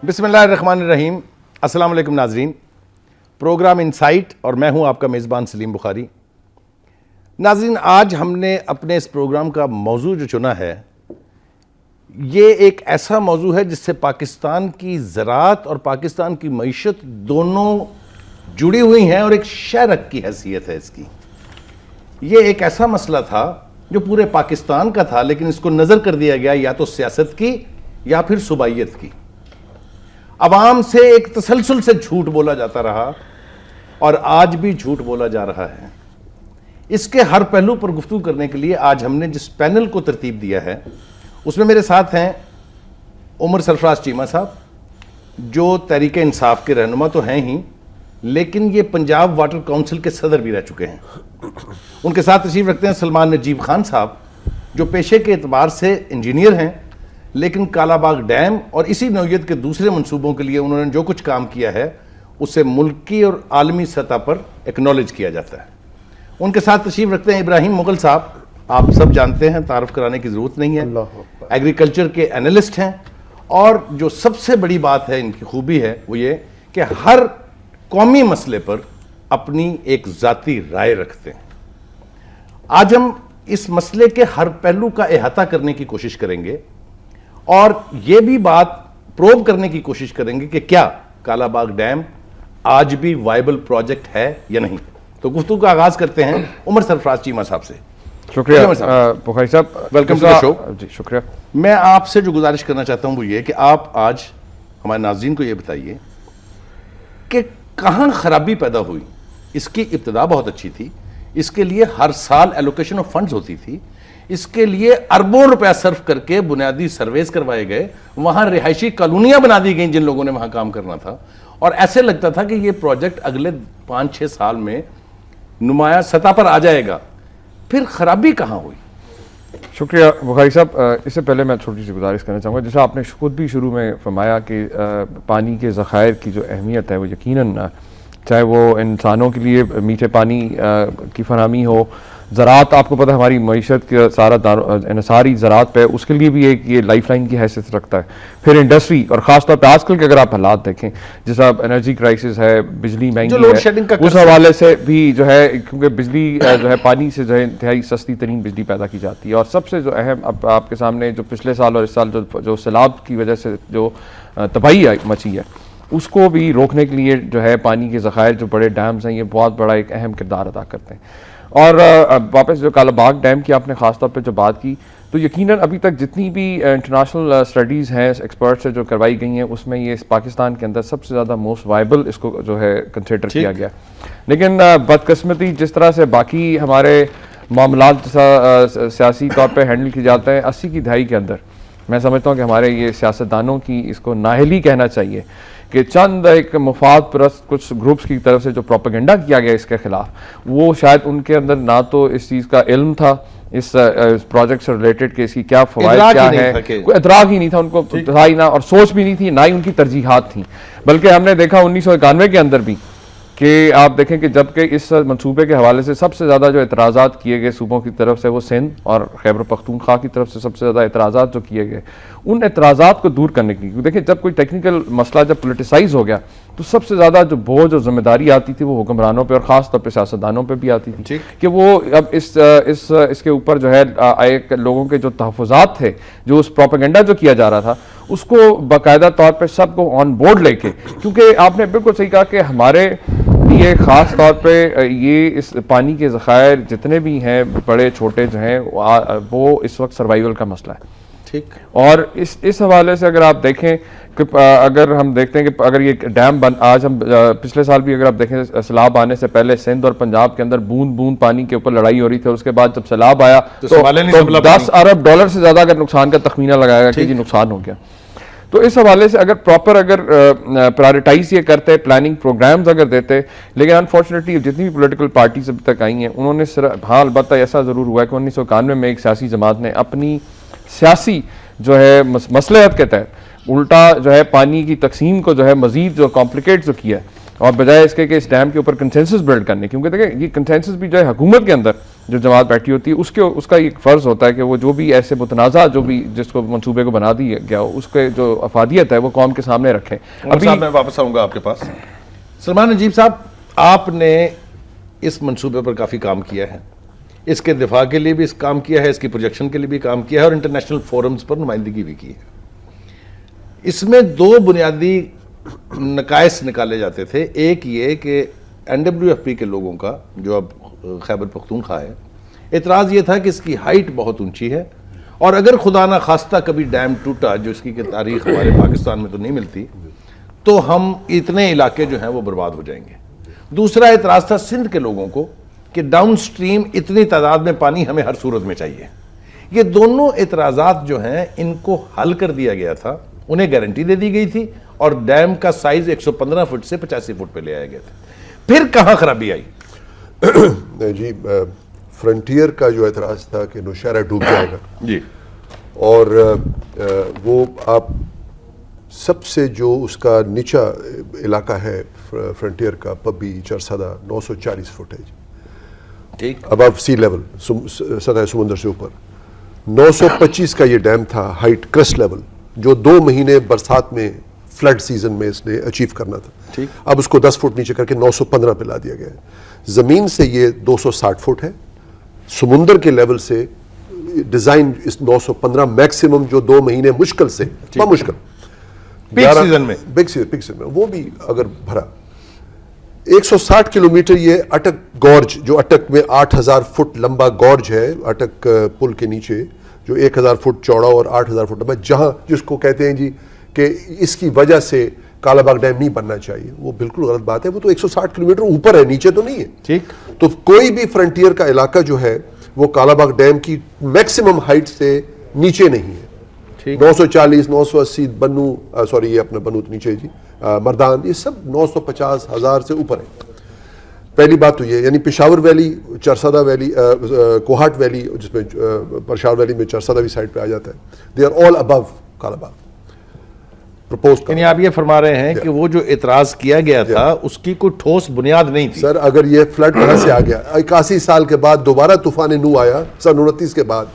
بسم اللہ الرحمن الرحیم. السلام علیکم ناظرین. پروگرام انسائٹ اور میں ہوں آپ کا میزبان سلیم بخاری. ناظرین, آج ہم نے اپنے اس پروگرام کا موضوع جو چنا ہے یہ ایک ایسا موضوع ہے جس سے پاکستان کی زراعت اور پاکستان کی معیشت دونوں جڑی ہوئی ہیں اور ایک شہرک کی حیثیت ہے اس کی. یہ ایک ایسا مسئلہ تھا جو پورے پاکستان کا تھا لیکن اس کو نظر کر دیا گیا یا تو سیاست کی یا پھر صوبائیت کی. عوام سے ایک تسلسل سے جھوٹ بولا جاتا رہا اور آج بھی جھوٹ بولا جا رہا ہے. اس کے ہر پہلو پر گفتگو کرنے کے لیے آج ہم نے جس پینل کو ترتیب دیا ہے اس میں میرے ساتھ ہیں عمر سرفراز چیمہ صاحب جو تحریک انصاف کے رہنما تو ہیں ہی لیکن یہ پنجاب واٹر کونسل کے صدر بھی رہ چکے ہیں. ان کے ساتھ تشریف رکھتے ہیں سلمان نجیب خان صاحب جو پیشے کے اعتبار سے انجینئر ہیں لیکن کالا باغ ڈیم اور اسی نوعیت کے دوسرے منصوبوں کے لیے انہوں نے جو کچھ کام کیا ہے اسے ملکی اور عالمی سطح پر ایکنالج کیا جاتا ہے. ان کے ساتھ تشریف رکھتے ہیں ابراہیم مغل صاحب. آپ سب جانتے ہیں, تعارف کرانے کی ضرورت نہیں ہے, ایگریکلچر کے انالسٹ ہیں اور جو سب سے بڑی بات ہے ان کی خوبی ہے وہ یہ کہ ہر قومی مسئلے پر اپنی ایک ذاتی رائے رکھتے ہیں. آج ہم اس مسئلے کے ہر پہلو کا احاطہ کرنے کی کوشش کریں گے اور یہ بھی بات پروب کرنے کی کوشش کریں گے کہ کیا کالا باغ ڈیم آج بھی وائبل پروجیکٹ ہے یا نہیں. تو گفتگو کا آغاز کرتے ہیں عمر سرفراز چیمہ صاحب سے. شکریہ بخاری صاحب, ویلکم ٹو دی شو. جی شکریہ. میں آپ سے جو گزارش کرنا چاہتا ہوں وہ یہ کہ آپ آج ہمارے ناظرین کو یہ بتائیے کہ کہاں خرابی پیدا ہوئی. اس کی ابتدا بہت اچھی تھی, اس کے لیے ہر سال ایلوکیشن آف فنڈز ہوتی تھی, اس کے لیے اربوں روپیہ صرف کر کے بنیادی سرویز کروائے گئے, وہاں رہائشی کالونیاں بنا دی گئیں جن لوگوں نے وہاں کام کرنا تھا اور ایسے لگتا تھا کہ یہ پروجیکٹ اگلے 5-6 سال میں نمایاں سطح پر آ جائے گا. پھر خرابی کہاں ہوئی؟ شکریہ بخاری صاحب. اس سے پہلے میں چھوٹی سی گزارش کرنا چاہوں گا, جیسا آپ نے خود بھی شروع میں فرمایا کہ پانی کے ذخائر کی جو اہمیت ہے وہ یقیناً چاہے وہ انسانوں کے لیے میٹھے پانی کی فراہمی ہو, زراعت آپ کو پتہ ہے ہماری معیشت کا سارا انحصاری زراعت پہ, اس کے لیے بھی ایک یہ لائف لائن کی حیثیت رکھتا ہے. پھر انڈسٹری اور خاص طور پہ آج کل کے اگر آپ حالات دیکھیں جیسا انرجی کرائسس ہے, بجلی مہنگی ہے, اس حوالے سے بھی جو ہے کیونکہ بجلی جو ہے پانی سے جو ہے انتہائی سستی ترین بجلی پیدا کی جاتی ہے. اور سب سے جو اہم اب آپ کے سامنے جو پچھلے سال اور اس سال جو سیلاب کی وجہ سے جو تباہی مچی ہے اس کو بھی روکنے کے لیے جو ہے پانی کے ذخائر جو بڑے ڈیمز ہیں یہ بہت بڑا ایک اہم کردار ادا کرتے ہیں. اور واپس جو کالا باغ ڈیم کی آپ نے خاص طور پہ جو بات کی تو یقیناً ابھی تک جتنی بھی انٹرنیشنل اسٹڈیز ہیں ایکسپرٹ سے جو کروائی گئی ہیں اس میں یہ پاکستان کے اندر سب سے زیادہ موسٹ وائبل اس کو جو ہے کنسیڈر کیا گیا. لیکن بدقسمتی جس طرح سے باقی ہمارے معاملات سیاسی طور پہ ہینڈل کی جاتے ہیں 80 کی دہائی کے اندر, میں سمجھتا ہوں کہ ہمارے یہ سیاستدانوں کی اس کو نااہلی کہنا چاہیے کہ چند ایک مفاد پرست کچھ گروپس کی طرف سے جو پروپیگنڈا کیا گیا اس کے خلاف, وہ شاید ان کے اندر نہ تو اس چیز کا علم تھا اس پروجیکٹ سے ریلیٹڈ کہ اس کی کیا فوائد کیا ہے, کوئی ادراک ہی نہیں تھا ان کو, تھا ہی نہ, اور سوچ بھی نہیں تھی, نہ ہی ان کی ترجیحات تھیں. بلکہ ہم نے دیکھا 1991 کے اندر بھی کہ آپ دیکھیں کہ جبکہ اس منصوبے کے حوالے سے سب سے زیادہ جو اعتراضات کیے گئے صوبوں کی طرف سے وہ سندھ اور خیبر پختونخوا کی طرف سے سب سے زیادہ اعتراضات جو کیے گئے, ان اعتراضات کو دور کرنے کی, دیکھیں جب کوئی ٹیکنیکل مسئلہ جب پولیٹیسائز ہو گیا تو سب سے زیادہ جو بوجھ اور ذمہ داری آتی تھی وہ حکمرانوں پہ اور خاص طور پہ سیاستدانوں پہ بھی آتی تھی کہ وہ اب اس کے اوپر جو ہے ایک لوگوں کے جو تحفظات تھے, جو اس پروپیگنڈا جو کیا جا رہا تھا اس کو باقاعدہ طور پہ سب کو آن بورڈ لے کے, کیونکہ آپ نے بالکل صحیح کہا کہ ہمارے یہ خاص طور پہ یہ اس پانی کے ذخائر جتنے بھی ہیں بڑے چھوٹے جو ہیں وہ اس وقت سروائیول کا مسئلہ ہے. ٹھیک, اور اس حوالے سے اگر آپ دیکھیں کہ اگر ہم دیکھتے ہیں کہ اگر یہ ڈیم آج ہم پچھلے سال بھی اگر آپ دیکھیں سیلاب آنے سے پہلے سندھ اور پنجاب کے اندر بوند بوند پانی کے اوپر لڑائی ہو رہی تھی, اور اس کے بعد جب سیلاب آیا تو $10 ارب سے زیادہ اگر نقصان کا تخمینہ لگایا گیا کہ جی نقصان ہو گیا. تو اس حوالے سے اگر پراپر اگر پرائرٹائز یہ کرتے, پلاننگ پروگرامز اگر دیتے, لیکن انفارچونیٹلی جتنی بھی پولیٹیکل پارٹیز اب تک آئی ہیں انہوں نے ہاں البتہ ایسا ضرور ہوا ہے کہ 1991 میں ایک سیاسی جماعت نے اپنی سیاسی جو ہے مصلحت کے تحت الٹا جو ہے پانی کی تقسیم کو جو ہے مزید جو کمپلیکیٹ جو کیا ہے, اور بجائے اس کے کہ اس ڈیم کے اوپر کنسنسس بلڈ کرنے, کیونکہ دیکھیں یہ کنسنسس بھی جو ہے حکومت کے اندر جو جماعت بیٹھی ہوتی ہے اس کا ایک فرض ہوتا ہے کہ وہ جو بھی ایسے متنازع جو بھی جس کو منصوبے کو بنا دیا گیا اس کے جو افادیت ہے وہ قوم کے سامنے رکھیں. ابھی میں واپس آؤں گا آپ کے پاس. سلمان نجیب صاحب, آپ نے اس منصوبے پر کافی کام کیا ہے, اس کے دفاع کے لیے بھی اس کام کیا ہے, اس کی پروجیکشن کے لیے بھی کام کیا ہے, اور انٹرنیشنل فورمز پر نمائندگی بھی کی ہے. اس میں دو بنیادی نقائص نکالے جاتے تھے. ایک یہ کہ NWFP کے لوگوں کا, جو اب خیبر پختونخوا ہے, اعتراض یہ تھا کہ اس کی ہائٹ بہت اونچی ہے, اور اگر خدا نہ خواستہ کبھی ڈیم ٹوٹا, جو اس کی تاریخ ہمارے پاکستان میں تو نہیں ملتی, تو ہم اتنے علاقے جو ہیں وہ برباد ہو جائیں گے. دوسرا اعتراض تھا سندھ کے لوگوں کو کہ ڈاؤن سٹریم اتنی تعداد میں پانی ہمیں ہر صورت میں چاہیے. یہ دونوں اعتراضات جو ہیں ان کو حل کر دیا گیا تھا, انہیں گارنٹی دے دی گئی تھی, اور ڈیم کا سائز 115 فٹ سے 85 فٹ پہ لے آیا گیا تھا. پھر کہاں خرابی آئی؟ جی, فرنٹیئر کا جو اعتراض تھا کہ نوشہرہ ڈوب جائے گا جی, اور وہ آپ سب سے جو اس کا نیچا علاقہ ہے فرنٹیئر کا, پبی چرسدہ 940 فٹ ہے جی, ٹھیک, ابو سی لیول, سطح سمندر سے اوپر. 925 کا یہ ڈیم تھا ہائٹ کرسٹ لیول, جو 2 مہینے برسات میں فلڈ سیزن میں اس نے اچیو کرنا تھا. ٹھیک, اب اس کو 10 فٹ نیچے کر کے 915 پہ لا دیا گیا ہے. زمین سے یہ 260 فٹ ہے, سمندر کے لیول سے ڈیزائن اس 915 میکسیمم, جو 2 مہینے مشکل سے مشکل پیک سیزن میں, پیک سیزن میں وہ بھی اگر بھرا 160 کلومیٹر یہ اٹک گورج, جو اٹک میں 8000 فٹ لمبا گورج ہے, اٹک پل کے نیچے جو 1000 فٹ چوڑا اور 8000 فٹ لمبا, جہاں جس کو کہتے ہیں جی کہ اس کی وجہ سے کالا باغ ڈیم نہیں بننا چاہیے, وہ بالکل غلط بات ہے. وہ تو 160 کلومیٹر اوپر ہے, نیچے تو نہیں ہے. ٹھیک, تو کوئی بھی فرنٹیئر کا علاقہ جو ہے وہ کالا باغ ڈیم کی میکسیمم ہائٹ سے نیچے نہیں ہے. 940, 980 بنو, سوری یہ اپنا بنو نیچے جی, مردان, یہ سب 950 ہزار سے اوپر ہے. پہلی بات تو یہ, یعنی Peshawar valley, Charsadda valley, Kohat valley, جس میں پشاور ویلی میں چرسدہ بھی سائڈ پہ آ جاتا ہے, دے آر آل ابو کالا باغ. یعنی آپ یہ فرما رہے ہیں کہ وہ جو اعتراض کیا گیا تھا اس کی کوئی ٹھوس بنیاد نہیں تھی. سر اگر یہ فلڈ کہاں سے آ گیا, 81 سال کے بعد دوبارہ طوفان نو آیا سن 29 کے بعد,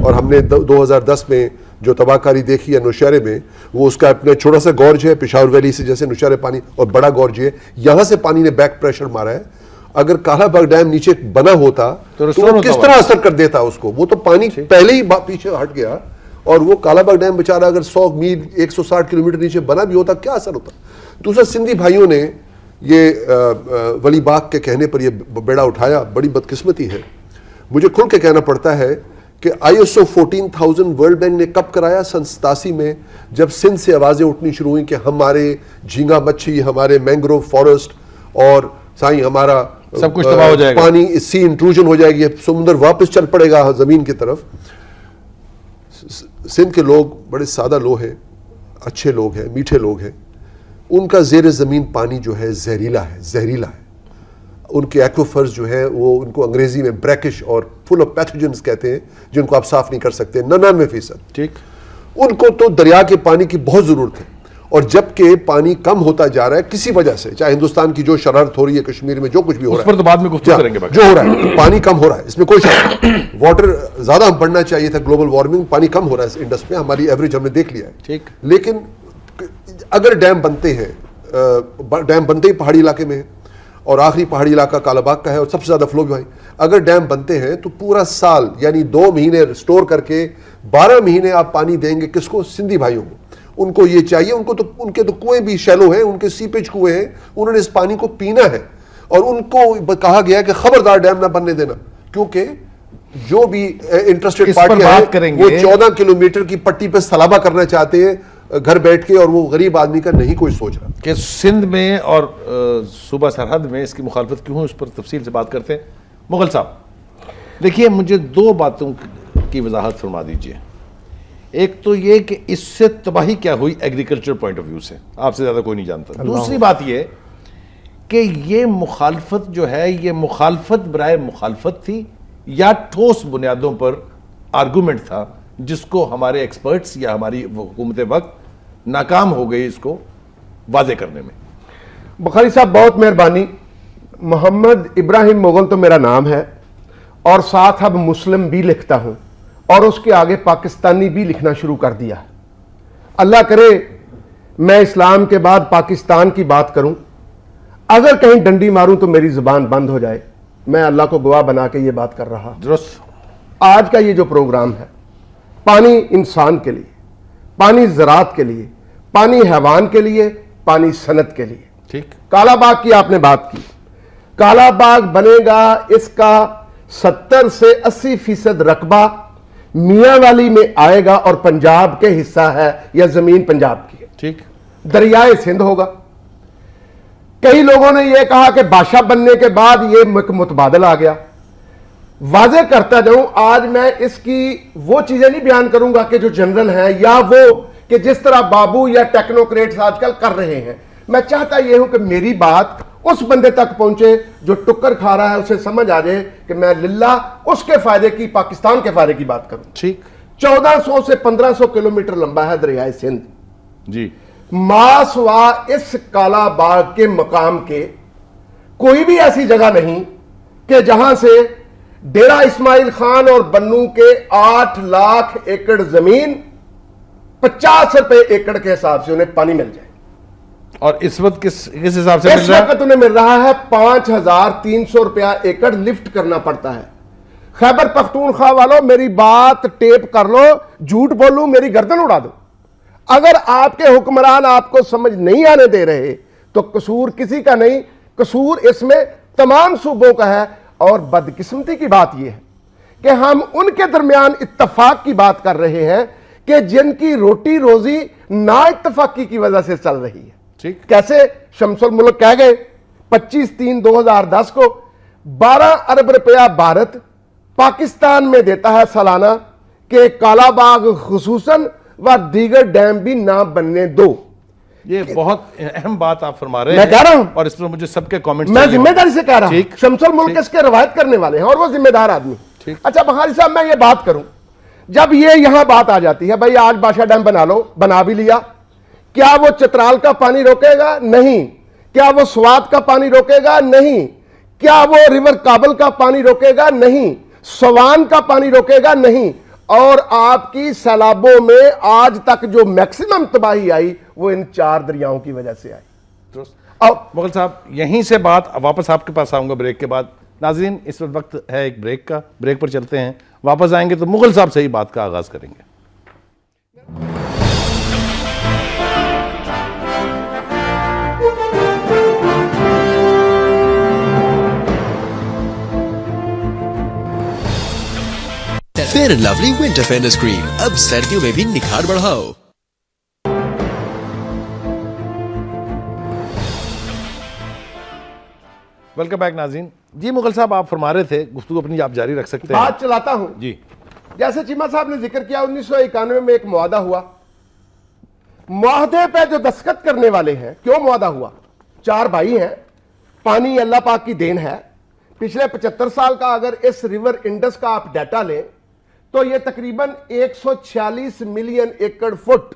اور ہم نے 2010 میں جو تباہ کاری دیکھی ہے نوشہرے میں, وہ اس کا اپنا چھوٹا سا گورج ہے پشاور ویلی سے, جیسے نوشہرے پانی, اور بڑا گورج ہے, یہاں سے پانی نے بیک پریشر مارا ہے. اگر کالا باغ ڈیم نیچے بنا ہوتا تو وہ کس طرح اثر کر دیتا اس کو, وہ تو پانی پہلے ہی پیچھے ہٹ گیا, اور وہ کالا باغ ڈیم بیچارہ اگر 100 میل 160 کلومیٹر نیچے بنا بھی ہوتا کیا اثر ہوتا. دوسرا, سندھی بھائیوں نے یہ ولی باغ کے کہنے پر یہ بیڑا اٹھایا, بڑی بدقسمتی ہے. مجھے کھل کے کہنا پڑتا ہے کہ ISO 14000 ورلڈ بینک نے کب کرایا؟ سن 87 میں, جب سندھ سے آوازیں اٹھنی شروع ہوئیں کہ ہمارے جھینگا مچھی, ہمارے مینگروو فارسٹ, اور سائیں ہمارا سب کچھ تباہ ہو جائے گا, پانی سی انٹروژن ہو جائے گی, سمندر واپس چل پڑے گا زمین کی طرف. سندھ کے لوگ بڑے سادہ لوگ ہیں, اچھے لوگ ہیں, میٹھے لوگ ہیں. ان کا زیر زمین پانی جو ہے زہریلا ہے. ان کے ایکویفرز جو ہے وہ, ان کو انگریزی میں بریکش اور فل آف پیتھوجنز کہتے ہیں, جن کو آپ صاف نہیں کر سکتے. 99%. ٹھیک, ان کو تو دریا کے پانی کی بہت ضرورت ہے, اور جب کہ پانی کم ہوتا جا رہا ہے کسی وجہ سے, چاہے ہندوستان کی جو شرارت ہو رہی ہے, کشمیر میں جو کچھ بھی ہو رہا ہے, اس پر تو بعد میں گفتگو کریں گے, جو ہو رہا ہے پانی کم ہو رہا ہے, اس میں کوئی شک نہیں. واٹر زیادہ ہم پڑھنا چاہیے تھا, گلوبل وارمنگ, پانی کم ہو رہا ہے اس انڈس میں, ہماری ایوریج ہم نے دیکھ لیا ہے. ٹھیک, لیکن اگر ڈیم بنتے ہیں, ڈیم بنتے ہی پہاڑی علاقے میں ہے, اور آخری پہاڑی علاقہ کالا باغ کا ہے, اور سب سے زیادہ فلو بھی بھائی. اگر ڈیم بنتے ہیں تو پورا سال, یعنی 2 مہینے سٹور کر کے 12 مہینے آپ پانی دیں گے کس کو؟ سندھی بھائیوں کو. ان کو یہ چاہیے, ان کے تو کنویں بھی شیلو ہیں, ان کے سیپیج کنویں ہیں, انہوں نے اس پانی کو پینا ہے. اور ان کو کہا گیا کہ خبردار ڈیم نہ بننے دینا, کیونکہ جو بھی انٹرسٹڈ پارٹیاں ہیں وہ 14 کلومیٹر کی پٹی پہ سلابہ کرنا چاہتے ہیں گھر بیٹھ کے, اور وہ غریب آدمی کا نہیں کوئی سوچ رہا کہ سندھ میں اور صوبہ سرحد میں اس کی مخالفت کیوں ہے, اس پر تفصیل سے بات کرتے ہیں. مغل صاحب دیکھیے, مجھے 2 باتوں کی وضاحت فرما دیجئے. ایک تو یہ کہ اس سے تباہی کیا ہوئی ایگریکلچر پوائنٹ آف ویو سے, آپ سے زیادہ کوئی نہیں جانتا. دوسری بات یہ کہ یہ مخالفت جو ہے, یہ مخالفت برائے مخالفت تھی یا ٹھوس بنیادوں پر آرگومنٹ تھا, جس کو ہمارے ایکسپرٹس یا ہماری حکومت وقت ناکام ہو گئی اس کو واضح کرنے میں. بخاری صاحب بہت مہربانی. محمد ابراہیم مغل تو میرا نام ہے, اور ساتھ اب مسلم بھی لکھتا ہوں اور اس کے آگے پاکستانی بھی لکھنا شروع کر دیا. اللہ کرے میں اسلام کے بعد پاکستان کی بات کروں, اگر کہیں ڈنڈی ماروں تو میری زبان بند ہو جائے. میں اللہ کو گواہ بنا کے یہ بات کر رہا. درست. آج کا یہ جو پروگرام ہے, پانی انسان کے لیے, پانی زراعت کے لیے, پانی حیوان کے لیے, پانی صنعت کے لیے. ٹھیک. کالا باغ کی آپ نے بات کی. کالا باغ بنے گا, اس کا 70 سے 80% رقبہ میاں والی میں آئے گا اور پنجاب کے حصہ ہے یا زمین پنجاب کی ہے. ٹھیک. دریائے سندھ ہوگا. کئی لوگوں نے یہ کہا کہ بادشاہ بننے کے بعد یہ متبادل آ گیا. واضح کرتا جاؤں, آج میں اس کی وہ چیزیں نہیں بیان کروں گا کہ جو جنرل ہیں یا وہ کہ جس طرح بابو یا ٹیکنوکریٹس آج کل کر رہے ہیں. میں چاہتا یہ ہوں کہ میری بات اس بندے تک پہنچے جو ٹکر کھا رہا ہے, اسے سمجھ آ جائے کہ میں للہ اس کے فائدے کی, پاکستان کے فائدے کی بات کروں. ٹھیک. 1400 سے 1500 کلومیٹر لمبا ہے دریائے سندھ. جی. ماسوا اس کالا باغ کے مقام کے کوئی بھی ایسی جگہ نہیں کہ جہاں سے ڈیرہ اسماعیل خان اور بنو کے 8 لاکھ ایکڑ زمین 50 روپے ایکڑ کے حساب سے انہیں پانی مل جائے. اور اس وقت کس حساب سے اس وقت انہیں مل رہا ہے 5300 روپیہ ایکڑ لفٹ کرنا پڑتا ہے. خیبر پختونخوا والوں میری بات ٹیپ کر لو, جھوٹ بولوں میری گردن اڑا دو. اگر آپ کے حکمران آپ کو سمجھ نہیں آنے دے رہے تو قصور کسی کا نہیں, قصور اس میں تمام صوبوں کا ہے. اور بدقسمتی کی بات یہ ہے کہ ہم ان کے درمیان اتفاق کی بات کر رہے ہیں کہ جن کی روٹی روزی نا اتفاقی کی وجہ سے چل رہی ہے. ٹھیک. کیسے شمس الملک کہہ گئے 25/3/2010 کو 12 ارب روپیہ بھارت پاکستان میں دیتا ہے سالانہ کہ کالا باغ خصوصاً و دیگر ڈیم بھی نہ بننے دو. یہ بہت اہم بات آپ فرما رہے میں ہیں کہہ رہا ہوں, اور اس پر مجھے سب کے کامنٹس میں ذمہ داری سے کہہ رہا ہوں. ٹھیک. شمس الملک اس کے روایت کرنے والے ہیں اور وہ ذمہ دار آدمی. ٹھیک. اچھا بخاری صاحب میں یہ بات کروں, جب یہ یہاں بات آ جاتی ہے بھائی آج بادشاہ ڈیم بنا لو, بنا بھی لیا, کیا وہ چترال کا پانی روکے گا؟ نہیں. کیا وہ سوات کا پانی روکے گا؟ نہیں. کیا وہ ریور کابل کا پانی روکے گا؟ نہیں. سوان کا پانی روکے گا؟ نہیں. اور آپ کی سیلابوں میں آج تک جو میکسیمم تباہی آئی وہ ان 4 دریاؤں کی وجہ سے آئی. اب مغل صاحب یہیں سے بات واپس آپ کے پاس آؤں گا بریک کے بعد. ناظرین اس وقت ہے ایک بریک کا, بریک پر چلتے ہیں. واپس آئیں گے تو مغل صاحب سے ہی بات کا آغاز کریں گے. Fair and Lovely winter fairness cream, اب سردیوں میں بھی نکھار بڑھاؤ. ویلکم بیک ناظرین. جی مغل صاحب آپ فرما رہے تھے, گفتگو اپنی آپ جاری رکھ سکتے ہیں. بات چلاتا ہوں. جی. جیسے چیمہ صاحب نے ذکر کیا 1991 میں ایک معاہدہ ہوا. معاہدے پہ جو دستخط کرنے والے ہیں, کیوں معاہدہ ہوا؟ 4 بھائی ہیں, پانی اللہ پاک کی دین ہے. پچھلے 75 سال کا اگر اس ریور انڈس کا آپ ڈیٹا لیں تو یہ تقریباً 146 million acre fit.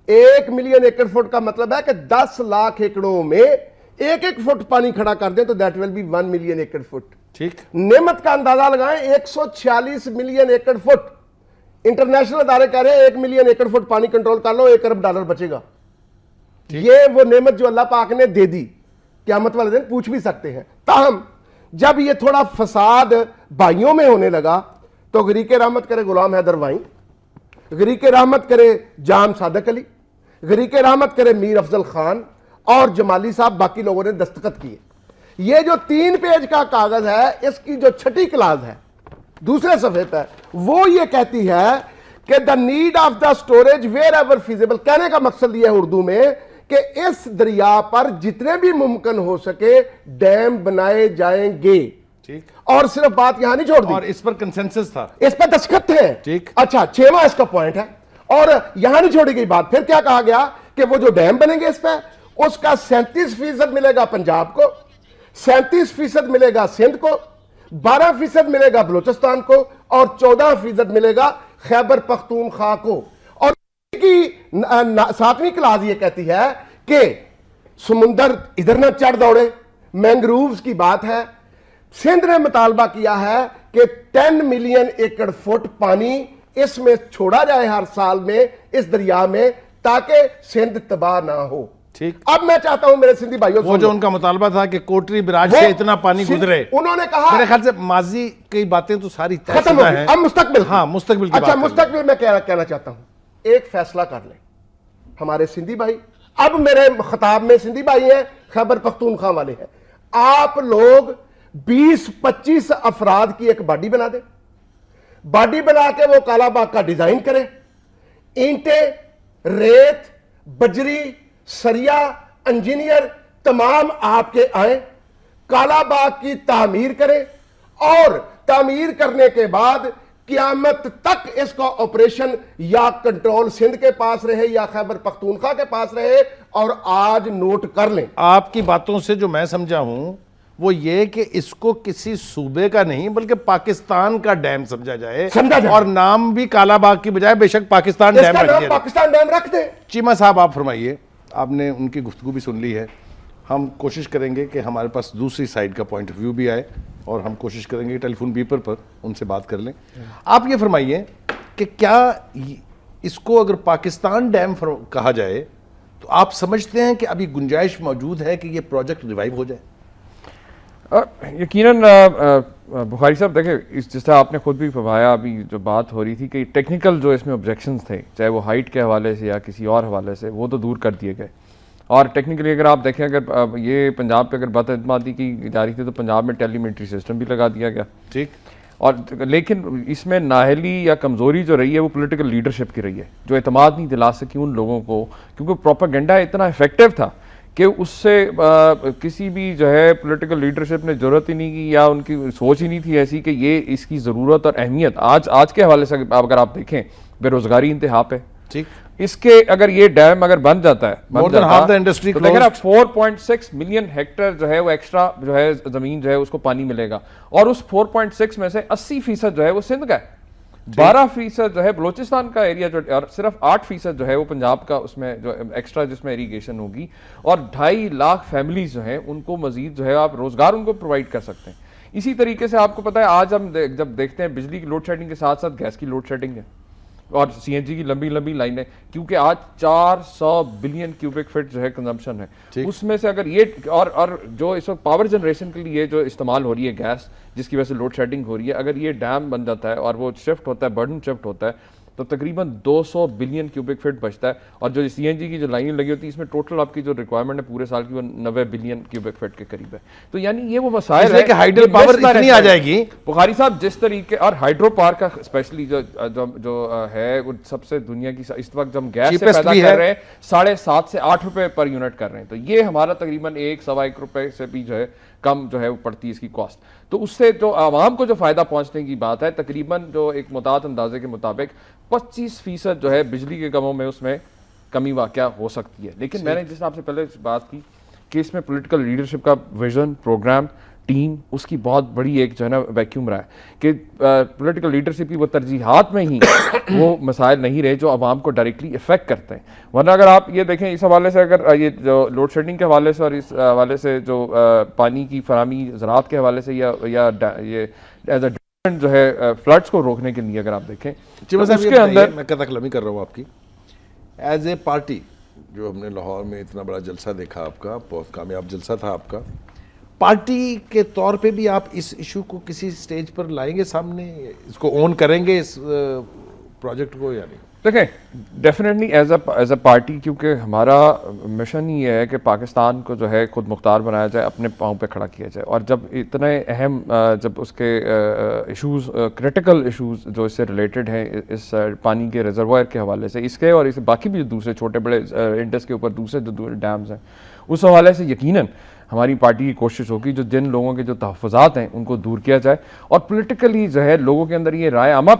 1 million acre fit کا مطلب ہے کہ 10 لاکھ ایکڑوں میں 1 فٹ پانی کھڑا کر دیں تو that will be 1 million acre feet. ٹھیک. نعمت کا اندازہ لگائیں 146 ملین ایکڑ فٹ. انٹرنیشنل ادارے کہہ رہے ہیں 1 ملین ایکڑ فٹ پانی کنٹرول کر لو $1 ارب بچے گا. یہ وہ نعمت جو اللہ پاک نے دے دی, قیامت والے دن پوچھ بھی سکتے ہیں. تاہم جب یہ تھوڑا فساد بھائیوں میں ہونے لگا تو غریق رحمت کرے غلام حیدر وائیں, غریق رحمت کرے جام صادق علی, غریق رحمت کرے میر افضل خان اور جمالی صاحب, باقی لوگوں نے دستخط کیے. یہ جو 3 پیج کا کاغذ ہے, اس کی جو 6ٹھی کلاس ہے دوسرے صفحے پہ, وہ یہ کہتی ہے کہ the need of the storage where ever feasible. کہنے کا مقصد یہ ہے اردو میں کہ اس دریا پر جتنے بھی ممکن ہو سکے ڈیم بنائے جائیں گے. ٹھیک. اور صرف بات یہاں نہیں چھوڑ دی, اور اس پر کنسنسس تھا, اس پہ دستخط تھے. ٹھیک. اچھا 6واں اس کا پوائنٹ ہے. اور یہاں نہیں چھوڑی گئی بات. پھر کیا کہا گیا کہ وہ جو ڈیم بنیں گے اس پہ, اس کا 37% ملے گا پنجاب کو, 37% ملے گا سندھ کو, 12% ملے گا بلوچستان کو, اور 14% ملے گا خیبر پختونخوا کو. اور کی 7ویں کلاس یہ کہتی ہے کہ سمندر ادھر نہ چڑھ دوڑے, مینگرووز کی بات ہے. سندھ نے مطالبہ کیا ہے کہ 10 ملین ایکڑ فٹ پانی اس میں چھوڑا جائے ہر سال میں اس دریا میں تاکہ سندھ تباہ نہ ہو. ٹھیک. اب میں چاہتا ہوں میرے سندھی بھائیوں وہ جو ان کا مطالبہ تھا کہ کوٹری براج سے اتنا پانی گزرے, انہوں نے کہا میرے خیال سے ماضی کی باتیں تو ساری ختم ہو گئی, اب مستقبل. ہاں مستقبل کی اچھا بات. مستقبل میں کہنا چاہتا ہوں, ایک فیصلہ کر لیں ہمارے سندھی بھائی. اب میرے خطاب میں سندھی بھائی ہیں, خیبر پختونخوا والے ہیں. آپ لوگ 20-25 افراد کی ایک باڈی بنا دیں, باڈی بنا کے وہ کالا باغ کا ڈیزائن کریں, اینٹیں, ریت, بجری, سریا, انجینئر تمام آپ کے آئیں, کالا باغ کی تعمیر کریں, اور تعمیر کرنے کے بعد قیامت تک اس کا آپریشن یا کنٹرول سندھ کے پاس رہے یا خیبر پختونخوا کے پاس رہے. اور آج نوٹ کر لیں, آپ کی باتوں سے جو میں سمجھا ہوں وہ یہ کہ اس کو کسی صوبے کا نہیں بلکہ پاکستان کا ڈیم سمجھا جائے, اور نام بھی کالا باغ کی بجائے بے شک پاکستان ڈیم رکھ دیا. پاکستان ڈیم رکھ دیں. چیمہ صاحب آپ فرمائیے, آپ نے ان کی گفتگو بھی سن لی ہے. ہم کوشش کریں گے کہ ہمارے پاس دوسری سائیڈ کا پوائنٹ آف ویو بھی آئے, اور ہم کوشش کریں گے ٹیلی فون بیپر پر ان سے بات کر لیں. آپ یہ فرمائیے کہ کیا اس کو اگر پاکستان ڈیم کہا جائے تو آپ سمجھتے ہیں کہ ابھی گنجائش موجود ہے کہ یہ پروجیکٹ ریوائیو ہو جائے؟ یقیناً بخاری صاحب دیکھیں, جس طرح آپ نے خود بھی فرمایا, ابھی جو بات ہو رہی تھی کہ ٹیکنیکل جو اس میں آبجیکشنز تھے, چاہے وہ ہائٹ کے حوالے سے یا کسی اور حوالے سے, وہ تو دور کر دیے گئے. اور ٹیکنیکلی اگر آپ دیکھیں, اگر یہ پنجاب پہ اگر بد اعتمادی کی جا رہی تھی تو پنجاب میں ٹیلیمیٹری سسٹم بھی لگا دیا گیا. ٹھیک. اور لیکن اس میں نااہلی یا کمزوری جو رہی ہے وہ پولیٹیکل لیڈرشپ کی رہی ہے, جو اعتماد نہیں دلا سکی ان لوگوں کو, کیونکہ پروپیگنڈا اتنا افیکٹو تھا کہ اس سے کسی بھی جو ہے پولیٹیکل لیڈرشپ نے ضرورت ہی نہیں کی, یا ان کی سوچ ہی نہیں تھی ایسی کہ یہ اس کی ضرورت اور اہمیت آج کے حوالے سے اگر آپ دیکھیں, بے روزگاری انتہا پہ. ٹھیک. اس کے اگر یہ ڈیم اگر بن جاتا ہے, more than half the industry تو دیکھیں 4.6 ملین ہیکٹر جو ہے وہ ایکسٹرا جو ہے زمین جو ہے اس کو پانی ملے گا, اور اس 4.6 میں سے 80% جو ہے وہ سندھ کا ہے, 12% جو ہے بلوچستان کا ایریا, اور صرف 8% جو ہے وہ پنجاب کا, اس میں جو ایکسٹرا جس میں ایریگیشن ہوگی, اور 2.5 لاکھ فیملیز جو ہیں ان کو مزید جو ہے آپ روزگار ان کو پرووائڈ کر سکتے ہیں. اسی طریقے سے آپ کو پتہ ہے آج ہم جب دیکھتے ہیں بجلی کی لوڈ شیڈنگ کے ساتھ ساتھ گیس کی لوڈ شیڈنگ ہے, اور سی این جی کی لمبی لمبی لائنیں, کیونکہ آج 400 بلین کیوبک فٹ جو ہے کنزمپشن ہے. اس میں سے اگر یہ اور جو اس وقت پاور جنریشن کے لیے جو استعمال ہو رہی ہے گیس, جس کی وجہ سے لوڈ شیڈنگ ہو رہی ہے, اگر یہ ڈیم بن جاتا ہے اور وہ شفٹ ہوتا ہے, برڈن شفٹ ہوتا ہے, تو تقریباً 200 بلین کیوبک فٹ بچتا ہے. اور جو سی این جی کی جو لائنیں لگی ہوتی ہیں اس میں ٹوٹل آپ کی جو ریکوائرمنٹ ہے پورے سال کی وہ 90 بلین کیوبک فٹ کے قریب ہے. تو یعنی یہ وہ مسائل ہے کہ ہائیڈل پاور اتنی آ جائے گی. بخاری صاحب جس طریقے, اور ہائیڈرو پارک کا اسپیشلی جو ہے وہ سب سے دنیا کی اس وقت جب ہم گیس سے پیدا کر رہے ہیں 7.5 سے 8 روپے پر یونٹ کر رہے ہیں, تو یہ ہمارا تقریباً 1-1.25 روپے سے بھی جو ہے کم جو ہے وہ پڑتی ہے اس کی کاسٹ. تو اس سے جو عوام کو جو فائدہ پہنچنے کی بات ہے, تقریباً جو ایک متعدد اندازے کے مطابق 25% جو ہے بجلی کے کموں میں اس میں کمی واقع ہو سکتی ہے. لیکن میں نے جس آپ سے پہلے بات کی کہ اس میں پولیٹیکل لیڈرشپ کا ویژن, پروگرام, ٹیم, اس کی بہت بڑی ایک جو ہے نا ویکیوم رہا ہے کہ پولیٹیکل لیڈرشپ کی وہ ترجیحات میں ہی وہ مسائل نہیں رہے جو عوام کو ڈائریکٹلی افیکٹ کرتے ہیں. ورنہ اگر آپ یہ دیکھیں اس حوالے سے, اگر یہ جو لوڈ شیڈنگ کے حوالے سے اور اس حوالے سے جو پانی کی فراہمی زراعت کے حوالے سے یا یہ ایز اے جو ہے فلڈس کو روکنے کے لیے اگر آپ دیکھیں, اس کے اندر میں قطع کلمی کر رہا ہوں آپ کی, ایز اے پارٹی جو ہم نے لاہور میں اتنا بڑا جلسہ دیکھا آپ کا, بہت کامیاب جلسہ تھا آپ کا, پارٹی کے طور پہ بھی آپ اس ایشو کو کسی سٹیج پر لائیں گے سامنے, اس کو اون کریں گے اس پروجیکٹ کو یا نہیں؟ دیکھیں ڈیفینیٹلی ایز اے پارٹی, کیونکہ ہمارا مشن یہ ہے کہ پاکستان کو جو ہے خود مختار بنایا جائے, اپنے پاؤں پہ کھڑا کیا جائے. اور جب اتنے اہم جب اس کے ایشوز, کرٹیکل ایشوز جو اس سے ریلیٹڈ ہیں اس پانی کے ریزروائر کے حوالے سے, اس کے اور اس باقی بھی دوسرے چھوٹے بڑے انڈس کے اوپر دوسرے جو ڈیمز ہیں, اس حوالے سے یقیناً ہماری پارٹی کی کوشش ہوگی جو جن لوگوں کے جو تحفظات ہیں ان کو دور کیا جائے, اور پولیٹیکلی جو ہے لوگوں کے اندر یہ رائے عامہ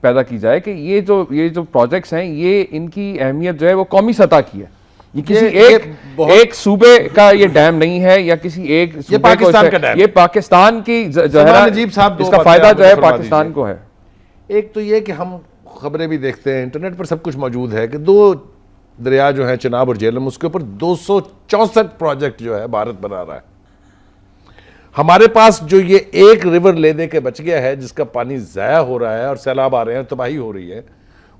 پیدا کی جائے کہ یہ جو پروجیکٹس ہیں یہ ان کی اہمیت جو ہے وہ قومی سطح کی ہے. یہ کسی ایک صوبے کا یہ ڈیم نہیں ہے, یا کسی ایک صوبے کو, یہ پاکستان کی جو ہے اس کا فائدہ جو ہے پاکستان کو ہے. ایک تو یہ کہ ہم خبریں بھی دیکھتے ہیں, انٹرنیٹ پر سب کچھ موجود ہے کہ 2 دریا جو ہیں چناب اور جہلم, اس کے اوپر 264 پروجیکٹ جو ہے بھارت بنا رہا ہے. ہمارے پاس جو یہ ایک ریور لے دے کے بچ گیا ہے جس کا پانی ضائع ہو رہا ہے اور سیلاب آ رہے ہیں، تباہی ہو رہی ہے،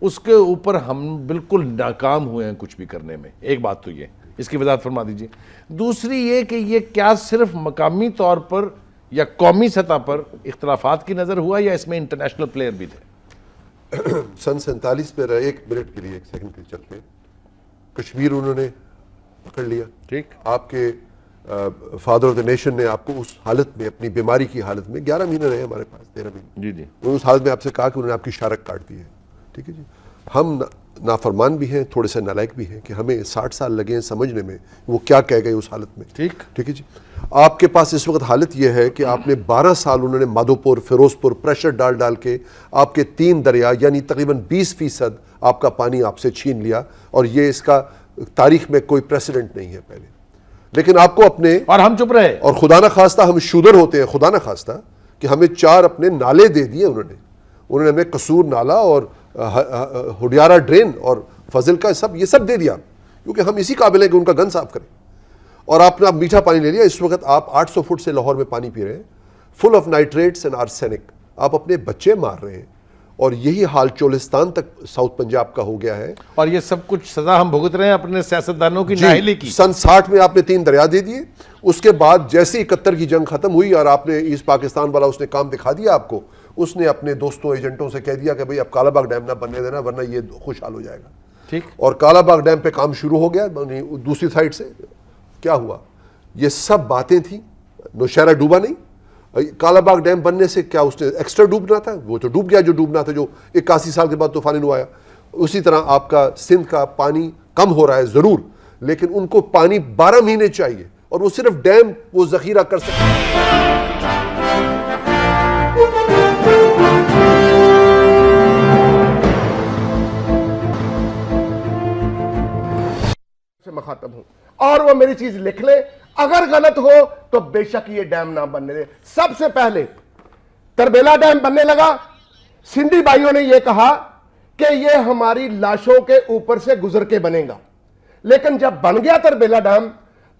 اس کے اوپر ہم بالکل ناکام ہوئے ہیں کچھ بھی کرنے میں. ایک بات تو یہ، اس کی وضاحت فرما دیجئے. دوسری یہ کہ یہ کیا صرف مقامی طور پر یا قومی سطح پر اختلافات کی نظر ہوا یا اس میں انٹرنیشنل پلیئر بھی تھے؟ سن 47 میں ایک منٹ کے لیے، ایک سیکنڈ کے لیے چلتے ہیں. کشمیر انہوں نے پکڑ لیا. ٹھیک. آپ کے فادر آف دا نیشن نے آپ کو اس حالت میں، اپنی بیماری کی حالت میں، 11 مہینے رہے ہمارے پاس، 13 مہینے. جی. انہوں نے اس حالت میں آپ سے کہا کہ انہوں نے آپ کی شارک کاٹ دی ہے. ٹھیک ہے جی. ہم نافرمان بھی ہیں، تھوڑے سے نالائق بھی ہیں کہ ہمیں 60 سال لگے ہیں سمجھنے میں وہ کیا کہہ گئے اس حالت میں. ٹھیک ہے جی. آپ کے پاس اس وقت حالت یہ ہے کہ آپ نے 12 سال انہوں نے مادھوپور، فیروز پور پریشر ڈال کے آپ کے 3 دریا یعنی تقریباً 20% آپ کا پانی آپ سے چھین لیا، اور یہ اس کا تاریخ میں کوئی پریسیڈنٹ نہیں ہے پہلے. لیکن آپ کو اپنے، اور ہم چپ رہے، اور خدا نہ خواستہ ہم شودر ہوتے ہیں، خدا نہ خواستہ کہ ہمیں 4 اپنے نالے دے دیے انہوں نے ہمیں قصور نالا اور ہڈیارہ ڈرین اور فضل کا یہ سب دے دیا، کیونکہ ہم اسی قابل ہیں کہ ان کا گن صاف کریں. اور آپ نے میٹھا پانی لے لیا. اس وقت آپ 800 فٹ سے لاہور میں پانی پی رہے ہیں، فل آف نائٹریٹس اینڈ آرسینک. آپ اپنے بچے مار رہے ہیں، اور یہی حال چولستان تک ساؤتھ پنجاب کا ہو گیا ہے. اور یہ سب کچھ سزا ہم بھگت رہے ہیں اپنے سیاستدانوں کی نااہلی کی. سن 60 میں آپ نے 3 دریا دے دیے. اس کے بعد جیسے 71 کی جنگ ختم ہوئی اور آپ نے ایسٹ پاکستان والا اس نے کام دکھا دیا آپ کو، اس نے اپنے دوستوں ایجنٹوں سے کہہ دیا کہ بھئی اب کالا باغ ڈیم نہ بننے دینا ورنہ یہ خوشحال ہو جائے گا. ٹھیک. اور کالا باغ ڈیم پہ کام شروع ہو گیا. دوسری سائڈ سے کیا ہوا؟ یہ سب باتیں تھیں. نوشہرہ ڈوبا نہیں. کالا باغ ڈیم بننے سے کیا اس نے ایکسٹرا ڈوبنا تھا؟ وہ تو ڈوب گیا جو ڈوبنا تھا، جو 81 سال کے بعد طوفان نو آیا. اسی طرح آپ کا سندھ کا پانی کم ہو رہا ہے ضرور، لیکن ان کو پانی 12 مہینے چاہیے، اور وہ صرف ڈیم وہ ذخیرہ کر سکتے ہیں. مخاطب ہوں اور وہ میری چیز لکھ لیں. اگر غلط ہو تو بے شک یہ ڈیم نہ بننے دے. سب سے پہلے تربیلا ڈیم بننے لگا، سندھی بھائیوں نے یہ کہا کہ یہ ہماری لاشوں کے اوپر سے گزر کے بنے گا. لیکن جب بن گیا تربیلا ڈیم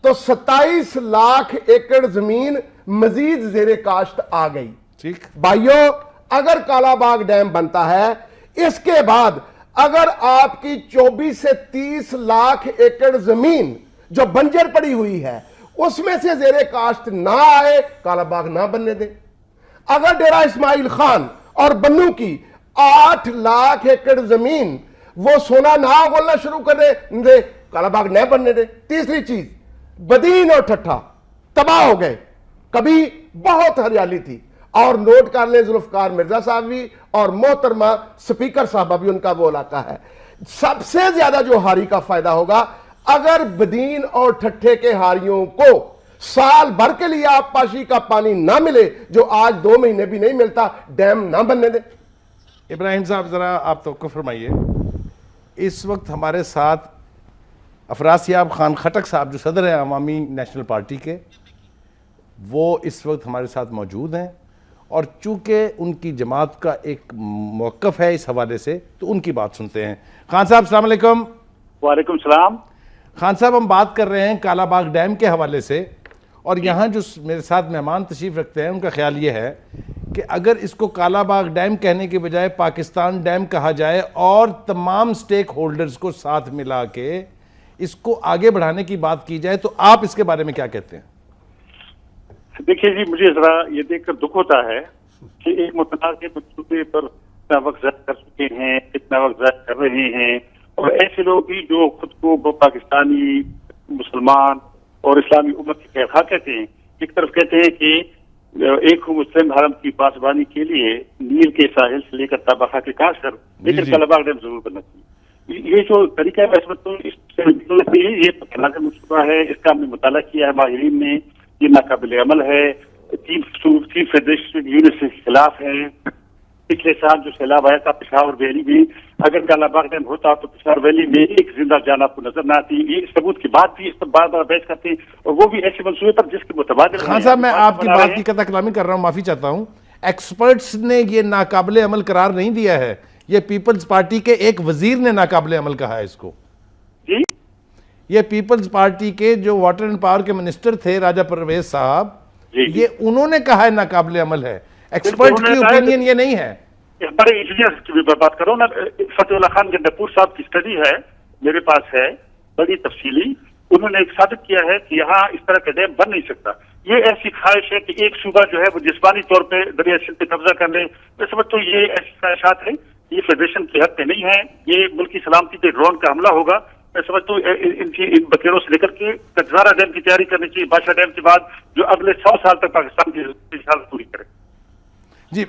تو 27 لاکھ ایکڑ زمین مزید زیر کاشت آ گئی. ٹھیک. بھائیوں، اگر کالا باغ ڈیم بنتا ہے، اس کے بعد اگر آپ کی 24 سے 30 لاکھ ایکڑ زمین جو بنجر پڑی ہوئی ہے اس میں سے زیر کاشت نہ آئے، کالا باغ نہ بننے دے. اگر ڈیرہ اسماعیل خان اور بنو کی 8 لاکھ ایکڑ زمین وہ سونا نہ گولنا شروع کر دے، کالا باغ نہ بننے دے. تیسری چیز، بدین اور ٹھٹھا تباہ ہو گئے. کبھی بہت ہریالی تھی. اور نوٹ کر لیں، ذوالفقار مرزا صاحب بھی اور محترمہ سپیکر صاحبہ بھی ان کا وہ علاقہ ہے. سب سے زیادہ جو ہاری کا فائدہ ہوگا اگر بدین اور ٹھٹھے کے ہاریوں کو سال بھر کے لیے آبپاشی کا پانی نہ ملے، جو آج 2 مہینے بھی نہیں ملتا، ڈیم نہ بننے دیں. ابراہیم صاحب ذرا آپ توقع فرمائیے. اس وقت ہمارے ساتھ افراسیاب خان خٹک صاحب جو صدر ہیں عوامی نیشنل پارٹی کے، وہ اس وقت ہمارے ساتھ موجود ہیں، اور چونکہ ان کی جماعت کا ایک موقف ہے اس حوالے سے تو ان کی بات سنتے ہیں. خان صاحب السلام علیکم. وعلیکم السلام. خان صاحب، ہم بات کر رہے ہیں کالا باغ ڈیم کے حوالے سے، اور یہاں جو میرے ساتھ مہمان تشریف رکھتے ہیں ان کا خیال یہ ہے کہ اگر اس کو کالا باغ ڈیم کہنے کے بجائے پاکستان ڈیم کہا جائے اور تمام سٹیک ہولڈرز کو ساتھ ملا کے اس کو آگے بڑھانے کی بات کی جائے، تو آپ اس کے بارے میں کیا کہتے ہیں؟ دیکھیے جی، مجھے ذرا یہ دیکھ کر دکھ ہوتا ہے کہ ایک متنازع منصوبے پر کتنا وقت ضائع کر چکے ہیں، کتنا وقت ضائع کر رہے ہیں، اور ایسے لوگ بھی جو خود کو پاکستانی مسلمان اور اسلامی امت کے خیر خواہ کہتے ہیں، ایک طرف کہتے ہیں کہ ایک مسلم حرم کی پاسبانی کے لیے نیل کے ساحل سے لے کر تاباخا کے کاش کر، لیکن کالا باغ ڈیم ضرور بننا چاہیے. یہ جو طریقہ ہے میں سمجھتا ہوں اس سے یہ متنازع منصوبہ ہے، اس کا ہم نے مطالعہ کیا ہے ماہرین نے، یہ ناقابل عمل ہے. 3 فیڈریشن یونٹ کے خلاف ہے. پچھلے سال جو سیلاب آیا تھا پشاور ویلی میں، اگر کالا باغ ڈیم ہوتا تو پشاور ویلی میں ایک زندہ جان آپ کو نظر نہ آتی. یہ ثبوت کی بات بھی اس پر بار بار بحث کرتے ہیں، اور وہ بھی ایسے منصوبے پر جس کے متبادل. خان صاحب، میں آپ کی بات کی قطع کلامی کر رہا ہوں، معافی چاہتا ہوں. ایکسپرٹس نے یہ ناقابل عمل قرار نہیں دیا ہے، یہ پیپلز پارٹی کے ایک وزیر نے ناقابل عمل کہا ہے اس کو. جی، یہ پیپلز پارٹی کے جو واٹر اینڈ پاور کے منسٹر تھے راجہ پرویز صاحب، یہ انہوں نے کہا ہے ناقابل عمل ہے, ایکسپرٹ کی اوپینین یہ نہیں ہے. بڑے انجینئر کی بھی بات کرو نا, فتح اللہ خان گنڈاپور صاحب کی اسٹڈی ہے میرے پاس ہے بڑی تفصیلی, انہوں نے ایک ثابت کیا ہے کہ یہاں اس طرح کا ڈیم بن نہیں سکتا. یہ ایسی خواہش ہے کہ ایک صوبہ جو ہے وہ جسمانی طور پہ دریا سندھ پہ قبضہ کر لے, میں سمجھتا ہوں یہ ایسی خواہشات ہیں, یہ فیڈریشن کے حق پہ نہیں ہے. یہ ملک کی سلامتی پہ ڈرون کا حملہ ہوگا. میں سمجھتا ہوں ان بکیروں سے لے کر کے کٹزارہ ڈیم کی تیاری کرنی چاہیے, بادشاہ ڈیم کے بعد جو اگلے 100 سال تک پاکستان کی حالت پوری کرے. جی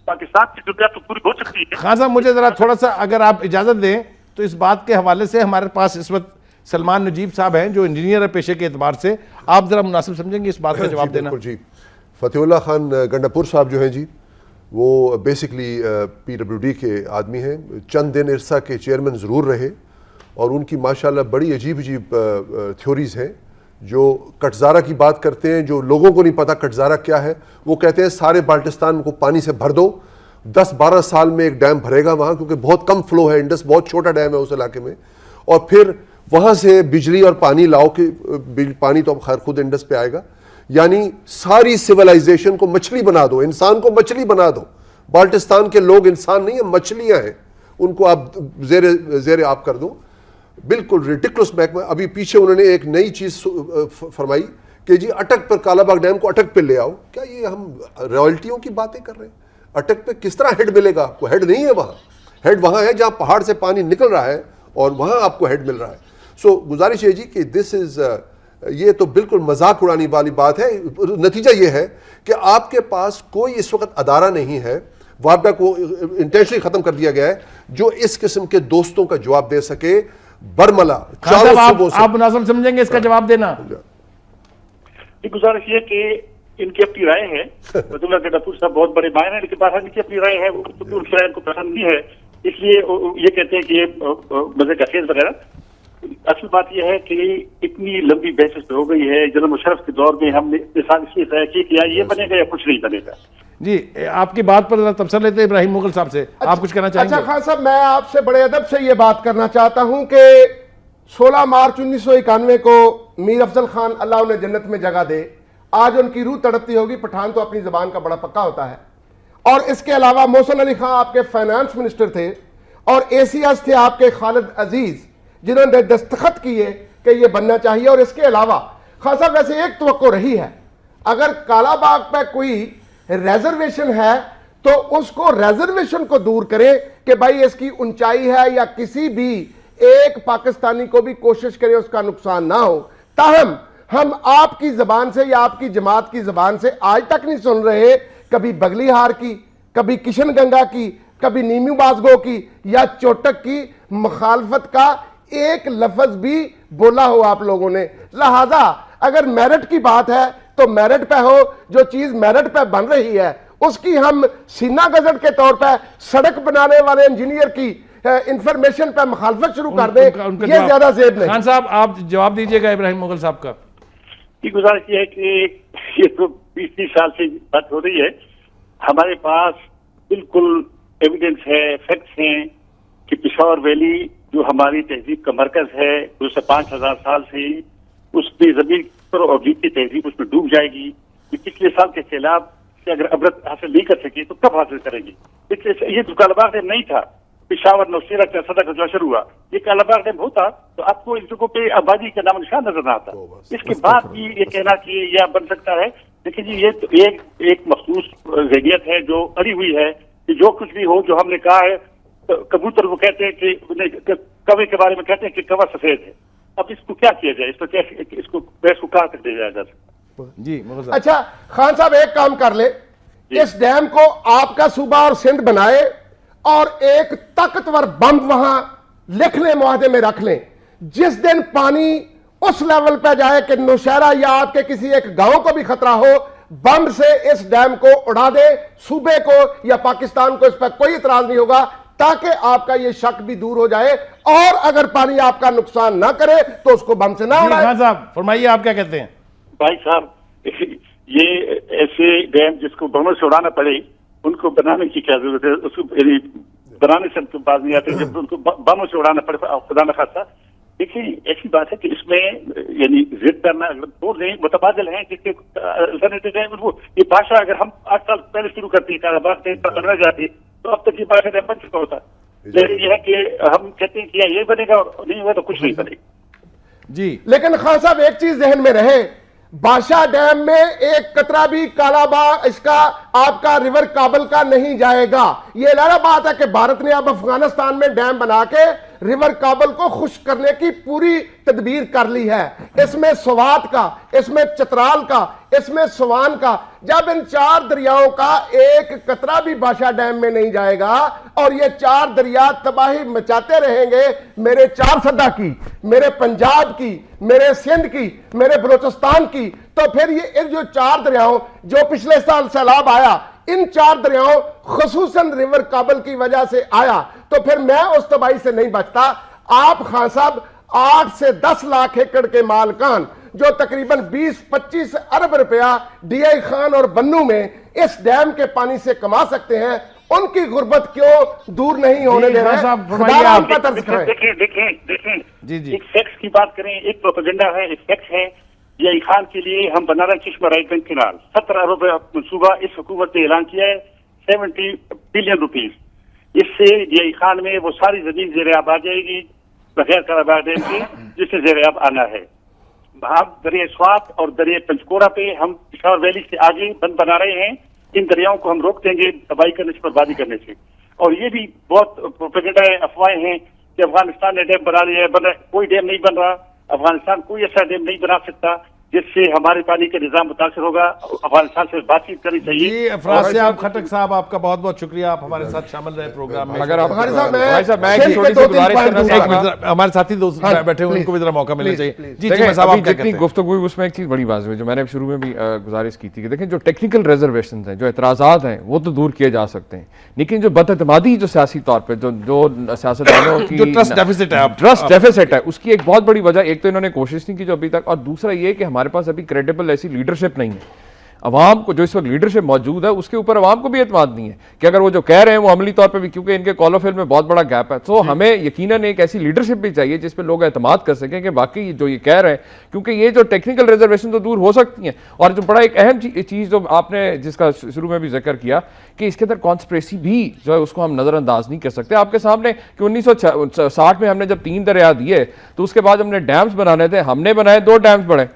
پاکستان کی ضروریات تو پوری ہو سکتی ہے. خان صاحب مجھے ذرا تھوڑا سا اگر آپ اجازت دیں تو اس بات کے حوالے سے ہمارے پاس اس وقت سلمان نجیب صاحب ہیں جو انجینئر ہے پیشے کے اعتبار سے, آپ ذرا مناسب سمجھیں گے اس بات کا جواب دینا. جی فتح اللہ خان گنڈاپور صاحب جو ہیں جی, وہ بیسکلی پی ڈبلیو ڈی کے آدمی ہیں, چند دن ارسا کے چیئرمین ضرور رہے, اور ان کی ماشاءاللہ بڑی عجیب عجیب تھیوریز ہیں جو کٹزارہ کی بات کرتے ہیں. جو لوگوں کو نہیں پتا کٹزارہ کیا ہے, وہ کہتے ہیں سارے بالٹستان کو پانی سے بھر دو, 10-12 سال میں ایک ڈیم بھرے گا وہاں, کیونکہ بہت کم فلو ہے, انڈس بہت چھوٹا ڈیم ہے اس علاقے میں, اور پھر وہاں سے بجلی اور پانی لاؤ, کہ پانی تو اب خیر خود انڈس پہ آئے گا. یعنی ساری سویلائزیشن کو مچھلی بنا دو, انسان کو مچھلی بنا دو. بالٹستان کے لوگ انسان نہیں ہیں, مچھلیاں ہیں, ان کو آپ زیر آپ کر دو. بالکل ریڈیکولس محکمہ. ابھی پیچھے انہوں نے ایک نئی چیز فرمائی کہ جی اٹک پر کالا باغ ڈیم کو اٹک پہ لے آؤ. کیا یہ ہم رائلٹیوں کی باتیں کر رہے ہیں؟ اٹک پہ کس طرح ہیڈ ملے گا آپ کو؟ ہیڈ نہیں ہے وہاں, ہیڈ وہاں ہے جہاں پہاڑ سے پانی نکل رہا ہے, اور وہاں آپ کو ہیڈ مل رہا ہے. سو گزارش ہے جی کہ دس از, یہ تو بالکل مذاق اڑانے والی بات ہے. نتیجہ یہ ہے کہ آپ کے پاس کوئی اس وقت ادارہ نہیں ہے, وابڈا کو انٹینشنلی ختم کر دیا گیا ہے, جو اس قسم کے دوستوں کا جواب دے سکے. برملا چاروں صوبوں سے. آپ مناسب سمجھیں گے اس کا جواب دینا؟ گزارش یہ کہ ان کی اپنی رائے ہے, فتح اللہ گنڈاپور صاحب بہت بڑے ماہر ہیں, لیکن باہر ان کی اپنی رائے ہے, ان کی رائے ان کو پسند نہیں ہے, اس لیے یہ کہتے ہیں کہ یہ مزے کا خیز وغیرہ. اصل بات یہ ہے کہ اتنی لمبی بحث ہو گئی ہے, جنرل مشرف کے دور میں ہم نے اس لیے طے کی کہ یہ بنے گا یا کچھ نہیں بنے گا. جی آپ کی بات پر ذرا تبصرہ لیتے ہیں ابراہیم مغل صاحب سے, آپ کچھ کہنا چاہیں گے؟ اچھا خان صاحب, میں آپ سے بڑے ادب سے یہ بات کرنا چاہتا ہوں کہ 16 مارچ 1991 کو میر افضل خان اللہ انہیں جنت میں جگہ دے, آج ان کی روح تڑپتی ہوگی. پٹھان تو اپنی زبان کا بڑا پکا ہوتا ہے. اور اس کے علاوہ محسن علی خان آپ کے فائنانس منسٹر تھے, اور اے سی ایس تھے آپ کے خالد عزیز, جنہوں نے دستخط کیے کہ یہ بننا چاہیے. اور اس کے علاوہ خان صاحب ویسے ایک توقع رہی ہے, اگر کالا باغ پہ کوئی ریزرویشن ہے تو اس کو ریزرویشن کو دور کرے کہ بھائی اس کی اونچائی ہے, یا کسی بھی ایک پاکستانی کو بھی کوشش کرے اس کا نقصان نہ ہو. تاہم ہم آپ کی زبان سے یا آپ کی جماعت کی زبان سے آج تک نہیں سن رہے کبھی بگلی ہار کی, کبھی کشن گنگا کی, کبھی نیمیو بازگو کی یا چوٹک کی مخالفت کا ایک لفظ بھی بولا ہو آپ لوگوں نے. لہذا اگر میرٹ کی بات ہے تو میرٹ پہ ہو, جو چیز میرٹ پہ بن رہی ہے اس کی ہم سینہ گزٹ کے طور پہ سڑک بنانے والے انجینئر کی انفارمیشن پہ مخالفت شروع کر دیں, یہ زیادہ زیب نہیں. خان صاحب آپ جواب دیجئے گا ابراہیم مغل صاحب کا. یہ گزارش یہ ہے کہ یہ تو 20-30 سال سے بات ہو رہی ہے, ہمارے پاس بالکل ایویڈنس ہے, فیکٹس ہیں کہ پشاور ویلی جو ہماری تہذیب کا مرکز ہے, جو 5000 سال سے اس پہ زمین پر اور جیتی تہذیب اس میں ڈوب جائے گی. پچھلے سال کے سیلاب سے اگر عبرت حاصل نہیں کر سکی تو کب حاصل کریں گی؟ یہ تو کالا باغ ڈیم نہیں تھا, پشاور نوشیرہ کا صدر کا جو شروع ہوا, یہ کالا باغ ڈیم ہوتا تو آپ کو ان جگہوں پہ آبادی کا نام نشان نظر نہ آتا. اس کے بعد بھی یہ کہنا کہ یہ بن سکتا ہے, لیکن جی یہ تو ایک مخصوص ذہنیت ہے جو اڑی ہوئی ہے کہ جو کچھ بھی ہو, جو ہم نے کہا ہے, کبوتر وہ کہتے ہیں کہ کوے کے بارے میں کہتے ہیں کہ کوا سفید ہے. اب اس کو کیا کیا جائے, اس کو کہاں تک دے جائے گا؟ جی اچھا خان صاحب ایک کام کر لے, اس ڈیم کو آپ کا صوبہ اور سندھ بنائے اور ایک طاقتور بم وہاں لکھ لیں, معاہدے میں رکھ لیں, جس دن پانی اس لیول پہ جائے کہ نوشہرہ یا آپ کے کسی ایک گاؤں کو بھی خطرہ ہو, بم سے اس ڈیم کو اڑا دے, صوبے کو یا پاکستان کو اس پر کوئی اعتراض نہیں ہوگا, تاکہ آپ کا یہ شک بھی دور ہو جائے, اور اگر پانی آپ کا نقصان نہ کرے تو اس کو بم سے نہ اڑائے. خان صاحب فرمائیے آپ کیا کہتے ہیں؟ بھائی صاحب یہ ایسے ڈیم جس کو بموں سے اڑانا پڑے ان کو بنانے کی کیا ضرورت ہے؟ اس کو بنانے سے باز نہیں آتے, جب ان کو بموں سے اڑانا پڑے خدا نخواستہ. دیکھیں ایسی بات ہے کہ اس میں یعنی ضد کرنا دو نہیں متبادل ہیں جس کے الٹرنیٹیو ہے وہ یہ بادشاہ اگر ہم 8 سال پہلے شروع کرتے ہیں بننا چاہتے تو اب تک یہ بادشاہ ڈیم بن چکا ہوتا. لیکن یہ ہے کہ ہم کہتے ہیں کہ یہ بنے گا اور نہیں ہوا تو کچھ نہیں بنے گا. جی لیکن خان صاحب ایک چیز ذہن میں رہے, بادشاہ ڈیم میں ایک قطرہ بھی کالا باغ اس کا آپ کا ریور کابل کا نہیں جائے گا. یہ لانا بات ہے کہ بھارت نے اب افغانستان میں ڈیم بنا کے ریور کابل کو خشک کرنے کی پوری تدبیر کر لی ہے. اس میں سوات کا, اس میں چترال کا, اس میں سوان کا, جب ان 4 دریاؤں کا ایک قطرہ بھی بادشاہ ڈیم میں نہیں جائے گا اور یہ 4 دریا تباہی مچاتے رہیں گے, میرے 4 سدہ کی, میرے پنجاب کی, میرے سندھ کی, میرے بلوچستان کی, تو پھر یہ جو 4 دریاؤں جو پچھلے سال سیلاب آیا ان 4 دریاؤں خصوصاً ریور کابل کی وجہ سے آیا, تو پھر میں اس تباہی سے نہیں بچتا. آپ خان صاحب 8 سے 10 لاکھ ایکڑ کے مالکان جو تقریباً 20-25 ارب روپیہ ڈی آئی خان اور بنو میں اس ڈیم کے پانی سے کما سکتے ہیں, ان کی غربت کیوں دور نہیں ہونے دے رہے ہیں؟ دیکھیں ایک فیکس کی بات کریں, ایک پروپیگنڈا ہے, ایک فیکس ہے. ڈی آئی خان کے لیے ہم بنا رہے ہیں چشمہ رائٹ بینک کنال, 17 ارب منصوبہ اس حکومت نے اعلان کیا ہے, 70 بلین روپیز. اس سے ڈی آئی خان میں وہ ساری زمین زیر آب آ جائے گی بغیر کاراباغ ڈیم کے جس سے زیر آب آنا ہے. ہم دریائے سوات اور دریائے پنچکورا پہ ہم پشاور ویلی سے آگے بند بنا رہے ہیں. ان دریاؤں کو ہم روک دیں گے تباہی کرنے سے, بربادی کرنے سے. اور یہ بھی بہت پروپیگنڈا ہے, افواہیں ہیں کہ افغانستان نے ڈیم بنا لیا ہے. کوئی ڈیم نہیں بن رہا. افغانستان کوئی ایسا ڈیم نہیں بنا سکتا جس سے ہمارے پانی کا نظام متاثر ہوگا. افغانستان سے بات چیت کرنی چاہیے. جی افراز صاحب خٹک صاحب آپ کا بہت بہت شکریہ, آپ ہمارے ساتھ شامل رہے پروگرام میں. اگر آپ بخاری صاحب میں ایک چھوٹی سی گزارش کرنا چاہوں گا, ہمارے ساتھی دوست بیٹھے ہوئے ان کو بھی ذرا موقع ملنا چاہیے. جی دیکھیں میں صاحب آپ کیا جتنی کہتے ہیں؟ گفتگو ہوئی اس میں ایک چیز بڑی واضح ہوئی جو میں نے شروع میں بھی گزارش کی تھی کہ دیکھیں جو ٹیکنیکل ریزرویشنز ہیں, جو اعتراضات ہیں وہ تو دور کیے جا سکتے ہیں, لیکن جو بد اعتمادی جو سیاسی طور پہ جو سیاستدانوں کی جو ٹرسٹ ڈیفیسٹ ہے, ٹرسٹ ڈیفیسٹ ہے, اس کی ایک بہت بڑی وجہ ایک تو انہوں نے کوشش نہیں کی جو ابھی تک, اور دوسرا یہ کہ ہمارے پاس ابھی کریڈیبل ایسی لیڈرشپ نہیں ہے. عوام کو جو اس وقت لیڈرشپ موجود ہے اس کے اوپر عوام کو بھی اعتماد نہیں ہے کہ اگر وہ جو کہہ رہے ہیں وہ عملی طور پہ بھی, کیونکہ ان کے کال آف فیل میں بہت بڑا گیپ ہے. تو ہمیں یقیناً ایک ایسی لیڈرشپ بھی چاہیے جس پہ لوگ اعتماد کر سکیں کہ واقعی جو یہ کہہ رہے ہیں, کیونکہ یہ جو ٹیکنیکل ریزرویشن تو دور ہو سکتی ہیں, اور جو بڑا ایک اہم چیز جو آپ نے جس کا شروع میں بھی ذکر کیا کہ اس کے اندر کانسپریسی بھی جو ہے اس کو ہم نظر انداز نہیں کر سکتے. آپ کے سامنے کہ 1960 میں ہم نے جب 3 دریا دیے تو اس کے بعد ہم نے ڈیمز بنانے تھے, ہم نے بنائے 2 ڈیمز بڑے.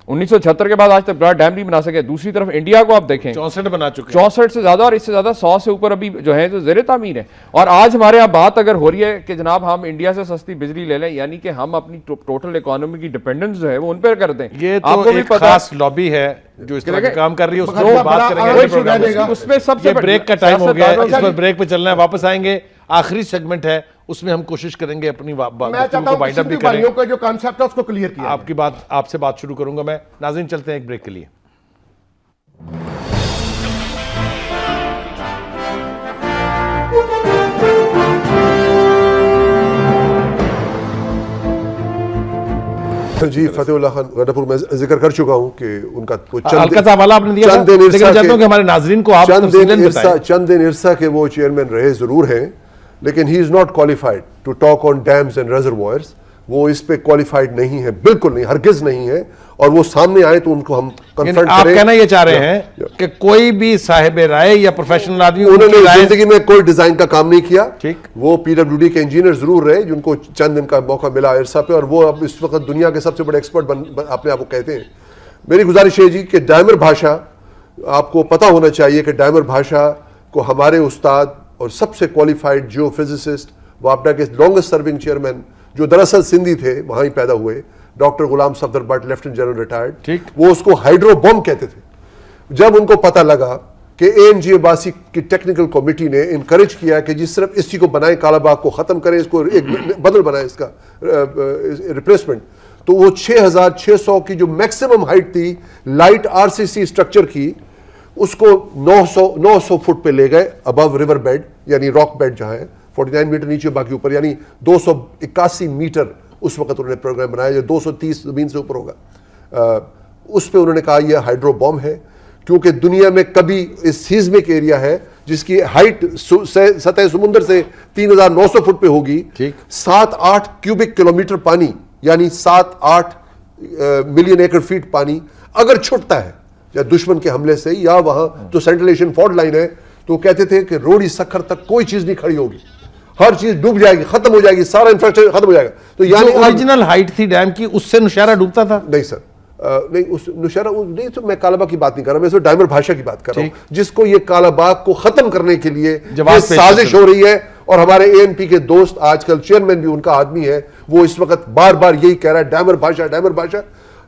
1976 کے بعد آج تک بڑا ڈیم نہیں بنا سکے. دوسری طرف انڈیا کو آپ دیکھیں 64 بنا چکے, 64 سے زیادہ, اور اس سے زیادہ 100 سے اوپر ابھی جو ہے جو زیر تعمیر ہے. اور آج ہمارے یہاں بات اگر ہو رہی ہے کہ جناب ہم انڈیا سے سستی بجلی لے لیں, یعنی کہ ہم اپنی ٹوٹل اکانومی کی ڈیپینڈنس جو ہے وہ ان پر کر دیں. یہ تو ایک خاص لابی ہے جو اس طرح کا کام کر رہی ہے, اس پر بات کریں گے. اس میں سب سے بریک کا ٹائم ہو گیا ہے, اس پر بریک پہ چلنا ہے, واپس آئیں گے. آخری سیگمنٹ ہے, اس میں ہم کوشش کریں گے اپنی گفتگو کو وائنڈ اپ بھی کریں. کا جو کانسیپٹ ہے اس کو کلیئر کیا. آپ کی بات, آپ سے بات شروع کروں گا میں. ناظرین چلتے ہیں ایک بریک کے لیے. جی فتح اللہ خان غناپور میں ذکر کر چکا ہوں کہ ان کا ہلکا سا حوالہ آپ نے دیا تھا, لیکن چاہتا ہوں کہ ہمارے ناظرین کو آپ تفصیلاً بتائیں. چند دن عرصہ کے وہ چیئرمین رہے ضرور ہیں, لیکن he is not qualified to talk on dams and reservoirs. وہ اس پہ کوالیفائڈ نہیں ہے, بالکل نہیں, ہرگز نہیں ہے. اور وہ سامنے آئے تو ان کو ہم کنفرنٹ آپ کریں. کہنا یہ چاہ رہے ہیں کہ کوئی بھی صاحب رائے یا پروفیشنل آدمی انہوں نے زندگی میں کوئی ڈیزائن کا کام نہیں کیا. ٹھیک, وہ پی ڈبلیو ڈی کے انجینئر ضرور رہے جن کو چند دن کا موقع ملا عرصہ پہ, اور وہ اب اس وقت دنیا کے سب سے بڑے ایکسپرٹ اپنے آپ کو کہتے ہیں. میری گزارش ہے جی کہ ڈائمر بھاشا, آپ کو پتا ہونا چاہیے کہ ڈائمر بھاشا کو ہمارے استاد اور سب سے کوالیفائڈ جیو فزسسٹ, وہ اپنا کے لانگسٹ سرونگ چیئرمین جو دراصل سندھی تھے, وہاں ہی پیدا ہوئے, doctor Ghulam Safdar but, lieutenant general retired. وہ اس کو ہائیڈرو بم کہتے تھے. جب ان کو پتہ لگا کہ اے این جی عباسی کی ٹیکنیکل کمیٹی نے انکریج کیا کہ جس صرف اسی کو بنائیں, کالا باغ کو ختم کریں, اس کو ایک بدل بنائیں, اس کا ریپلیسمنٹ, تو وہ 6600 کی جو میکسیمم ہائٹ تھی لائٹ آر سی سی اسٹرکچر کی, اس کو 900 فٹ پہ لے گئے ابو ریور بیڈ, یعنی راک بیڈ جہاں ہے 49 میٹر نیچے باقی اوپر, یعنی 281 میٹر اس وقت انہوں نے پروگرام بنایا, جو 230 زمین سے اوپر ہوگا. اس پہ انہوں نے کہا یہ ہائیڈرو بم ہے, کیونکہ دنیا میں کبھی اس سیزمک ایریا ہے جس کی ہائٹ سطح سمندر سے 3900 فٹ پہ ہوگی, 7-8 کیوبک کلومیٹر پانی, یعنی 7-8 ملین ایکڑ فیٹ پانی اگر چھٹتا ہے یا دشمن کے حملے سے یا وہاں جو سینٹرل ایشین فالٹ لائن ہے تو کہتے تھے کہ روڑی سکھر تک کوئی چیز نہیں کھڑی ہوگی, ہر چیز ڈوب جائے گی, ختم ہو جائے گی, سارا انفراسٹرکچر ختم ہو جائے گا. تو یعنی اوریجنل ہائٹ تھی ڈیم کی اس سے نوشہرہ ڈوبتا تھا؟ نہیں سر, نہیں اس نوشہرہ نہیں, تو میں کالا باغ کی بات نہیں کر رہا, میں اس ڈائمر بھاشا کی بات کر رہا ہوں, جس کو یہ کالا باغ کو ختم کرنے کے لیے سازش ہو رہی ہے. اور ہمارے اے این پی کے دوست, آج کل چیئرمین بھی ان کا آدمی ہے, وہ اس وقت بار بار یہی کہہ رہا ہے ڈائمر بھاشا, ڈائمر بھاشا.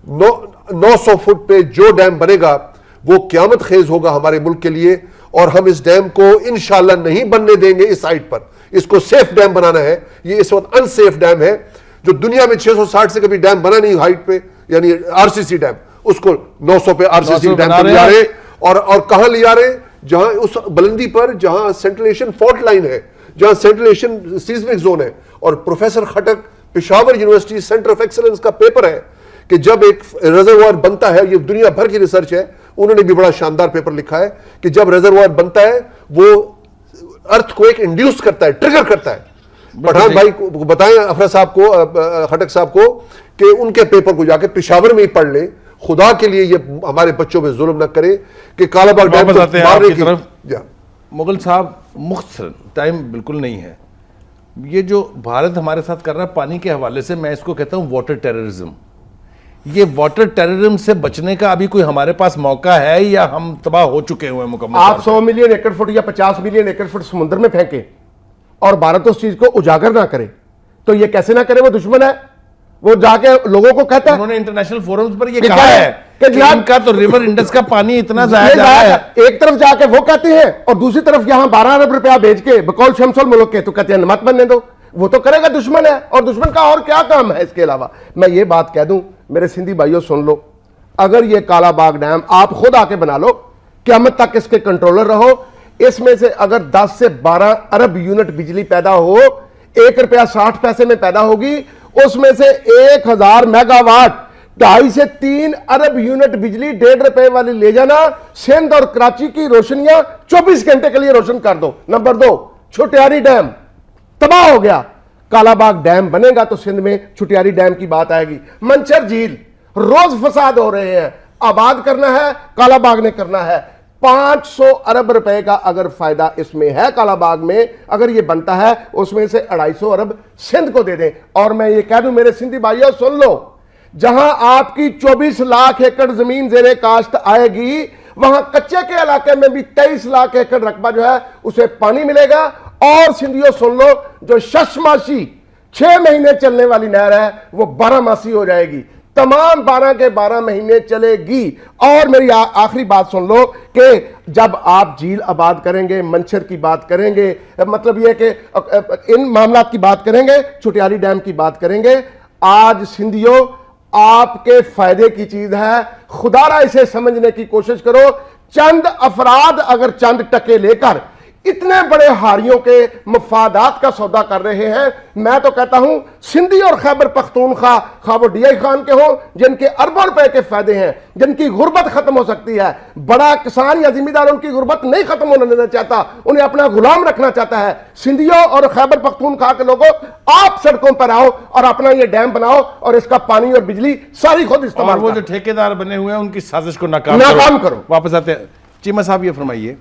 900 فٹ پہ جو ڈیم بنے گا وہ قیامت خیز ہوگا ہمارے ملک کے لیے, اور ہم اس ڈیم کو انشاءاللہ نہیں بننے دیں گے اس سائٹ پر. اس کو سیف ڈیم بنانا ہے. یہ اس وقت ان سیف ڈیم ہے, جو دنیا میں 660 سے کبھی ڈیم بنا نہیں ہائٹ پہ, یعنی آر سی سی ڈیم, اس کو 900 پہ آر سی سی ڈیم پر لے آ رہے. اور کہاں لے آ رہے؟ جہاں اس بلندی پر جہاں سینٹرل ایشین فالٹ لائن ہے, جہاں سینٹرل ایشین سیزمک زون ہے. اور professor Khattak Peshawar university centre of excellence کا پیپر ہے کہ جب ایک ریزروائر بنتا ہے, یہ دنیا بھر کی ریسرچ ہے, انہوں نے بھی بڑا شاندار پیپر لکھا ہے کہ جب ریزروائر بنتا ہے وہ ارتھ کو ایک انڈیوس کرتا ہے, ٹریگر کرتا ہے. پٹھان بھائی کو بتائیں, افرا صاحب کو, خٹک صاحب کو, کہ ان کے پیپر کو جا کے پشاور میں ہی پڑھ لیں. خدا کے لیے یہ ہمارے بچوں پہ ظلم نہ کرے کہ کالا باغ ڈیم کو مارنے کی طرف. مغل صاحب مختصر ٹائم بالکل نہیں ہے. یہ جو بھارت ہمارے ساتھ کر رہا ہے پانی کے حوالے سے, میں اس کو کہتا ہوں واٹر ٹیررزم. یہ واٹر ٹیررزم سے بچنے کا ابھی کوئی ہمارے پاس موقع ہے یا ہم تباہ ہو چکے ہوئے مکمل؟ آپ 100 ملین ایکڑ فٹ یا 50 ملین ایکڑ فٹ سمندر میں پھینکے اور بھارت اس چیز کو اجاگر نہ کرے تو یہ کیسے نہ کرے؟ وہ دشمن ہے. وہ جا کے لوگوں کو کہتا ہے, انہوں نے انٹرنیشنل فورمز پر یہ کہا ہے کہ ان کا تو ریور انڈس کا پانی اتنا ضائع جا رہا ہے. ایک طرف جا کے وہ کہتے ہیں اور دوسری طرف یہاں 12 ارب روپیہ بھیج کے بقول شمس الملک کے تو کہتے ہیں مت بننے دو. وہ تو کرے گا, دشمن ہے, اور دشمن کا اور کیا کام ہے اس کے علاوہ. میں یہ بات کہہ دوں میرے سندھی بھائیوں, سن لو, اگر یہ کالا باغ ڈیم آپ خود آ کے بنا لو, قیامت تک اس کے کنٹرولر رہو, اس میں سے اگر 10 سے 12 ارب یونٹ بجلی پیدا ہو, 1 روپیہ 60 پیسے میں پیدا ہوگی, اس میں سے 1000 میگا واٹ 2.5 سے 3 ارب یونٹ بجلی 1.5 روپے والی لے جانا, سندھ اور کراچی کی روشنیاں 24 گھنٹے کے لیے روشن کر دو. نمبر 2, چھٹیاری ڈیم تباہ ہو گیا. کالا باغ ڈیم بنے گا تو سندھ میں چھٹیاری ڈیم کی بات آئے گی. منچر جھیل روز فساد ہو رہے ہیں, آباد کرنا ہے کالا باغ نے کرنا ہے. 500 ارب روپے کا اگر فائدہ اس میں ہے کالا باغ میں, اگر یہ بنتا ہے, اس میں سے 250 ارب سندھ کو دے دیں. اور میں یہ کہہ دوں میرے سندھی بھائیوں, سن لو, جہاں آپ کی 24 لاکھ ایکڑ زمین زیر کاشت آئے گی, وہاں کچے کے علاقے میں بھی 23 لاکھ ایکڑ رقبہ جو ہے اسے پانی ملے گا. اور سندھیوں سن لو, جو ششماشی 6 مہینے چلنے والی نہر ہے وہ 12 ماسی ہو جائے گی, تمام 12 کے 12 مہینے چلے گی. اور میری آخری بات سن لو کہ جب آپ جھیل آباد کریں گے, منچر کی بات کریں گے, مطلب یہ کہ ان معاملات کی بات کریں گے, چھٹیاری ڈیم کی بات کریں گے, آج سندھیوں آپ کے فائدے کی چیز ہے. خدا را اسے سمجھنے کی کوشش کرو. چند افراد اگر چند ٹکے لے کر اتنے بڑے ہاریوں کے مفادات کا سودا کر رہے ہیں, میں تو کہتا ہوں سندھی اور خیبر پختونخوا, خواہ وہ ڈی آئی خان کے ہوں جن کے اربوں روپے کے فائدے ہیں, جن کی غربت ختم ہو سکتی ہے. بڑا کسان یا زمیندار ان کی غربت نہیں ختم ہونے دینا چاہتا, انہیں اپنا غلام رکھنا چاہتا ہے. سندھیوں اور خیبر پختونخوا کے لوگوں, آپ سڑکوں پر آؤ اور اپنا یہ ڈیم بناؤ اور اس کا پانی اور بجلی ساری خود استعمال اور وہ جو ٹھیکیدار بنے ہوئے ہیں ان کی سازش کو ناکام کرو. واپس آتے ہیں چیمہ صاحب, یہ فرمائیے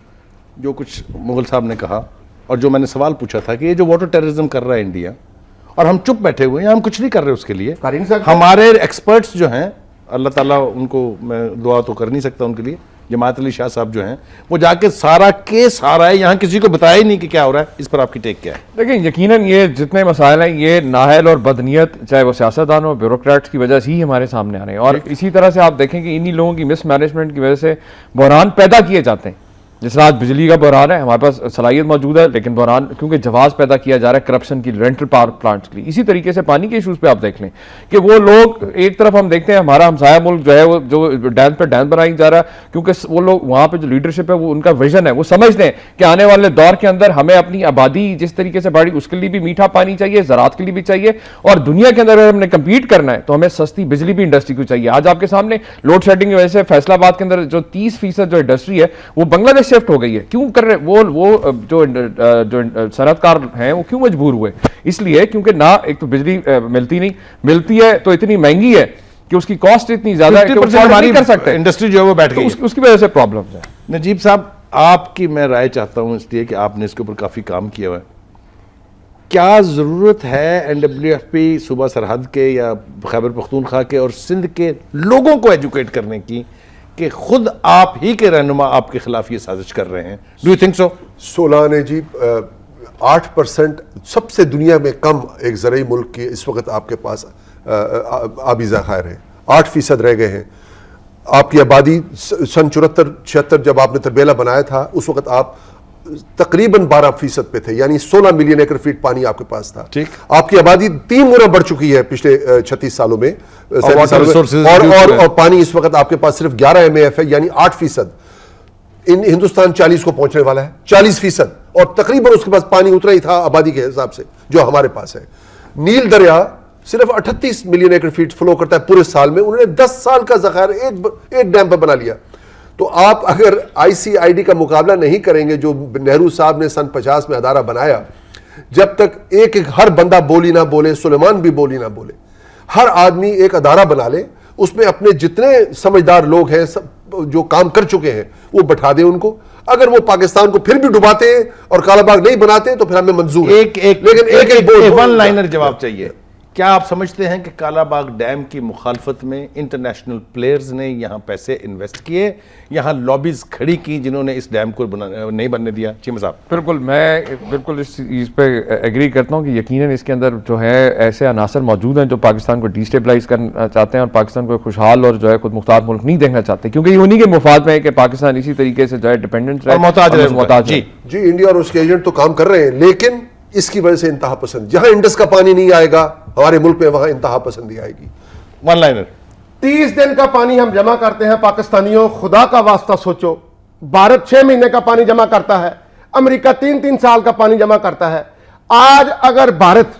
جو کچھ مغل صاحب نے کہا اور جو میں نے سوال پوچھا تھا کہ یہ جو واٹر ٹیررزم کر رہا ہے انڈیا, اور ہم چپ بیٹھے ہوئے ہیں, ہم کچھ نہیں کر رہے اس کے لیے. ہمارے ایکسپرٹس جو ہیں, اللہ تعالیٰ ان کو, میں دعا تو کر نہیں سکتا ان کے لیے, جماعت علی شاہ صاحب جو ہیں وہ جا کے سارا کیس آ رہا ہے, یہاں کسی کو بتایا ہی نہیں کہ کیا ہو رہا ہے. اس پر آپ کی ٹیک کیا ہے؟ دیکھیں یقیناً یہ جتنے مسائل ہیں یہ نااہل اور بدنیت, چاہے وہ سیاستدانوں بیوروکریٹس کی وجہ سے ہی ہمارے سامنے آ رہے ہیں. اور اسی طرح سے آپ دیکھیں کہ انہی لوگوں کی مس مینجمنٹ کی وجہ سے بحران پیدا کیے جاتے ہیں. جس طرح آج بجلی کا بحران ہے, ہمارے پاس صلاحیت موجود ہے لیکن بحران کیونکہ جواز پیدا کیا جا رہا ہے کرپشن کی, رینٹل پاور پلانٹس کے لیے. اسی طریقے سے پانی کے ایشوز پہ آپ دیکھ لیں کہ وہ لوگ, ایک طرف ہم دیکھتے ہیں ہمارا ہمسایہ ملک جو ہے وہ جو ڈیم پہ ڈیم بنائی جا رہا ہے, کیونکہ وہ لوگ وہاں پہ جو لیڈرشپ ہے وہ ان کا ویژن ہے, وہ سمجھتے ہیں کہ آنے والے دور کے اندر ہمیں اپنی آبادی جس طریقے سے بڑھی اس کے لیے بھی میٹھا پانی چاہیے, زراعت کے لیے بھی چاہیے, اور دنیا کے اندر اگر ہم نے کمپیٹ کرنا ہے تو ہمیں سستی بجلی بھی انڈسٹری کو چاہیے. آج آپ کے سامنے لوڈ شیڈنگ کی وجہ سے فیصل آباد کے اندر جو 30% جو انڈسٹری ہے وہ بنگلہ دیش شفٹ ہو گئی ہے. کیوں کر رہے وہ جو صنعت کار ہیں وہ کیوں مجبور ہوئے؟ اس لیے کیونکہ نہ ایک تو بجلی ملتی ہے تو اتنی مہنگی ہے کہ اس کی کاسٹ اتنی زیادہ ہے کہ وہ ہماری کر سکتے انڈسٹری جو ہے وہ بیٹھ گئی. اس کی وجہ سے پرابلمز ہیں. نجیب صاحب آپ کی میں رائے چاہتا ہوں اس لیے کہ آپ نے اس کے اوپر کافی کام کیا ہوا ہے. کیا ضرورت ہے این ڈبلیو ایف پی صوبہ سرحد کے یا خیبر پختونخوا کے اور سندھ کے لوگوں کو ایجوکیٹ کرنے کی کہ خود آپ ہی کے رہنما آپ کے خلاف یہ سازش کر رہے ہیں؟ Do you think so? Solan ہے جی 8% سب سے دنیا میں کم ایک زرعی ملک کی اس وقت آپ کے پاس آبی ذخائر ہیں. 8% رہ گئے ہیں. آپ کی آبادی سن 74-76 جب آپ نے تربیلا بنایا تھا اس وقت آپ تقریباً 12% پہ تھے, یعنی 16 ملین ایکڑ فیٹ پانی آپ کے پاس تھا. آپ کی آبادی 3 گنا بڑھ چکی ہے پچھلے 36 سالوں میں, اور پانی اس وقت آپ کے پاس صرف 11 MAF ہے, یعنی 8%. ہندوستان 40 کو پہنچنے والا ہے, 40%, اور تقریباً اس کے پاس پانی اتنا ہی تھا آبادی کے حساب سے جو ہمارے پاس ہے. نیل دریا صرف 38 ملین ایکڑ فیٹ فلو کرتا ہے پورے سال میں, انہوں نے 10 سال کا ذخائر ایک ڈیم پر بنا لیا. تو آپ اگر ICID کا مقابلہ نہیں کریں گے جو نہرو صاحب نے سن 50 میں ادارہ بنایا, جب تک ایک ہر بندہ بولی نہ بولے, سلیمان بھی بولی نہ بولے, ہر آدمی ایک ادارہ بنا لے, اس میں اپنے جتنے سمجھدار لوگ ہیں جو کام کر چکے ہیں وہ بٹھا دیں ان کو. اگر وہ پاکستان کو پھر بھی ڈباتے ہیں اور کالا باغ نہیں بناتے ہیں تو پھر ہمیں منظور ہے. لیکن ایک ون لائنر جواب چاہیے. کیا آپ سمجھتے ہیں کہ کالا باغ ڈیم کی مخالفت میں انٹرنیشنل پلیئرز نے یہاں پیسے انویسٹ کیے, یہاں لابیز کھڑی کی جنہوں نے اس ڈیم کو نہیں بننے دیا؟ چیمہ صاحب. بالکل, میں بالکل اس چیز پہ ایگری کرتا ہوں کہ یقیناً اس کے اندر جو ہے ایسے عناصر موجود ہیں جو پاکستان کو ڈیسٹیبلائز کرنا چاہتے ہیں اور پاکستان کو خوشحال اور جو ہے خود مختار ملک نہیں دیکھنا چاہتے, کیونکہ یہ انہی کے مفاد میں ہے کہ پاکستان اسی طریقے سے جو ہے ڈیپینڈنٹ رہے, محتاج. جی انڈیا اور اس کے ایجنٹ تو کام کر رہے ہیں, لیکن اس کی وجہ سے انتہا پسند, جہاں انڈس کا پانی نہیں آئے گا ہمارے ملک میں وہاں انتہا پسندی آئے گی. One liner. 30 دن کا پانی ہم جمع کرتے ہیں پاکستانیوں, خدا کا واسطہ سوچو. بھارت 6 مہینے کا پانی جمع کرتا ہے, امریکہ 3 سال کا پانی جمع کرتا ہے. آج اگر بھارت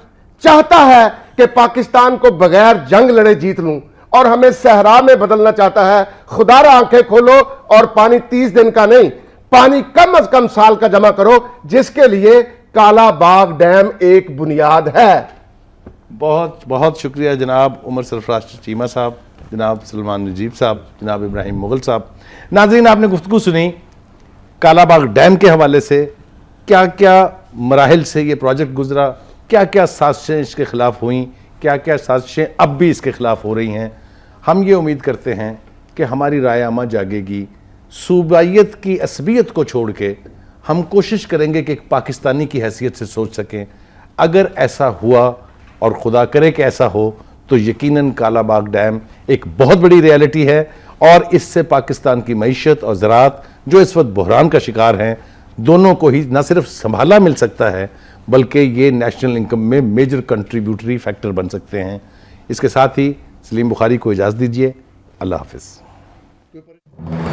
چاہتا ہے کہ پاکستان کو بغیر جنگ لڑے جیت لوں اور ہمیں صحرا میں بدلنا چاہتا ہے, خدا را آنکھیں کھولو اور پانی 30 دن کا نہیں, پانی کم از کم سال کا جمع کرو, جس کے لیے کالا باغ ڈیم ایک بنیاد ہے. بہت بہت شکریہ جناب عمر سرفراز چیمہ صاحب, جناب سلمان نجیب صاحب, جناب ابراہیم مغل صاحب. ناظرین, آپ نے گفتگو سنی کالا باغ ڈیم کے حوالے سے, کیا کیا مراحل سے یہ پروجیکٹ گزرا, کیا کیا سازشیں اس کے خلاف ہوئیں, کیا کیا سازشیں اب بھی اس کے خلاف ہو رہی ہیں. ہم یہ امید کرتے ہیں کہ ہماری رائے عامہ جاگے گی, صوبائیت کی عصبیت کو چھوڑ کے ہم کوشش کریں گے کہ ایک پاکستانی کی حیثیت سے سوچ سکیں. اگر ایسا ہوا, اور خدا کرے کہ ایسا ہو, تو یقیناً کالا باغ ڈیم ایک بہت بڑی ریالٹی ہے, اور اس سے پاکستان کی معیشت اور زراعت جو اس وقت بحران کا شکار ہیں, دونوں کو ہی نہ صرف سنبھالا مل سکتا ہے بلکہ یہ نیشنل انکم میں میجر کنٹریبیوٹری فیکٹر بن سکتے ہیں. اس کے ساتھ ہی سلیم بخاری کو اجازت دیجیے. اللہ حافظ.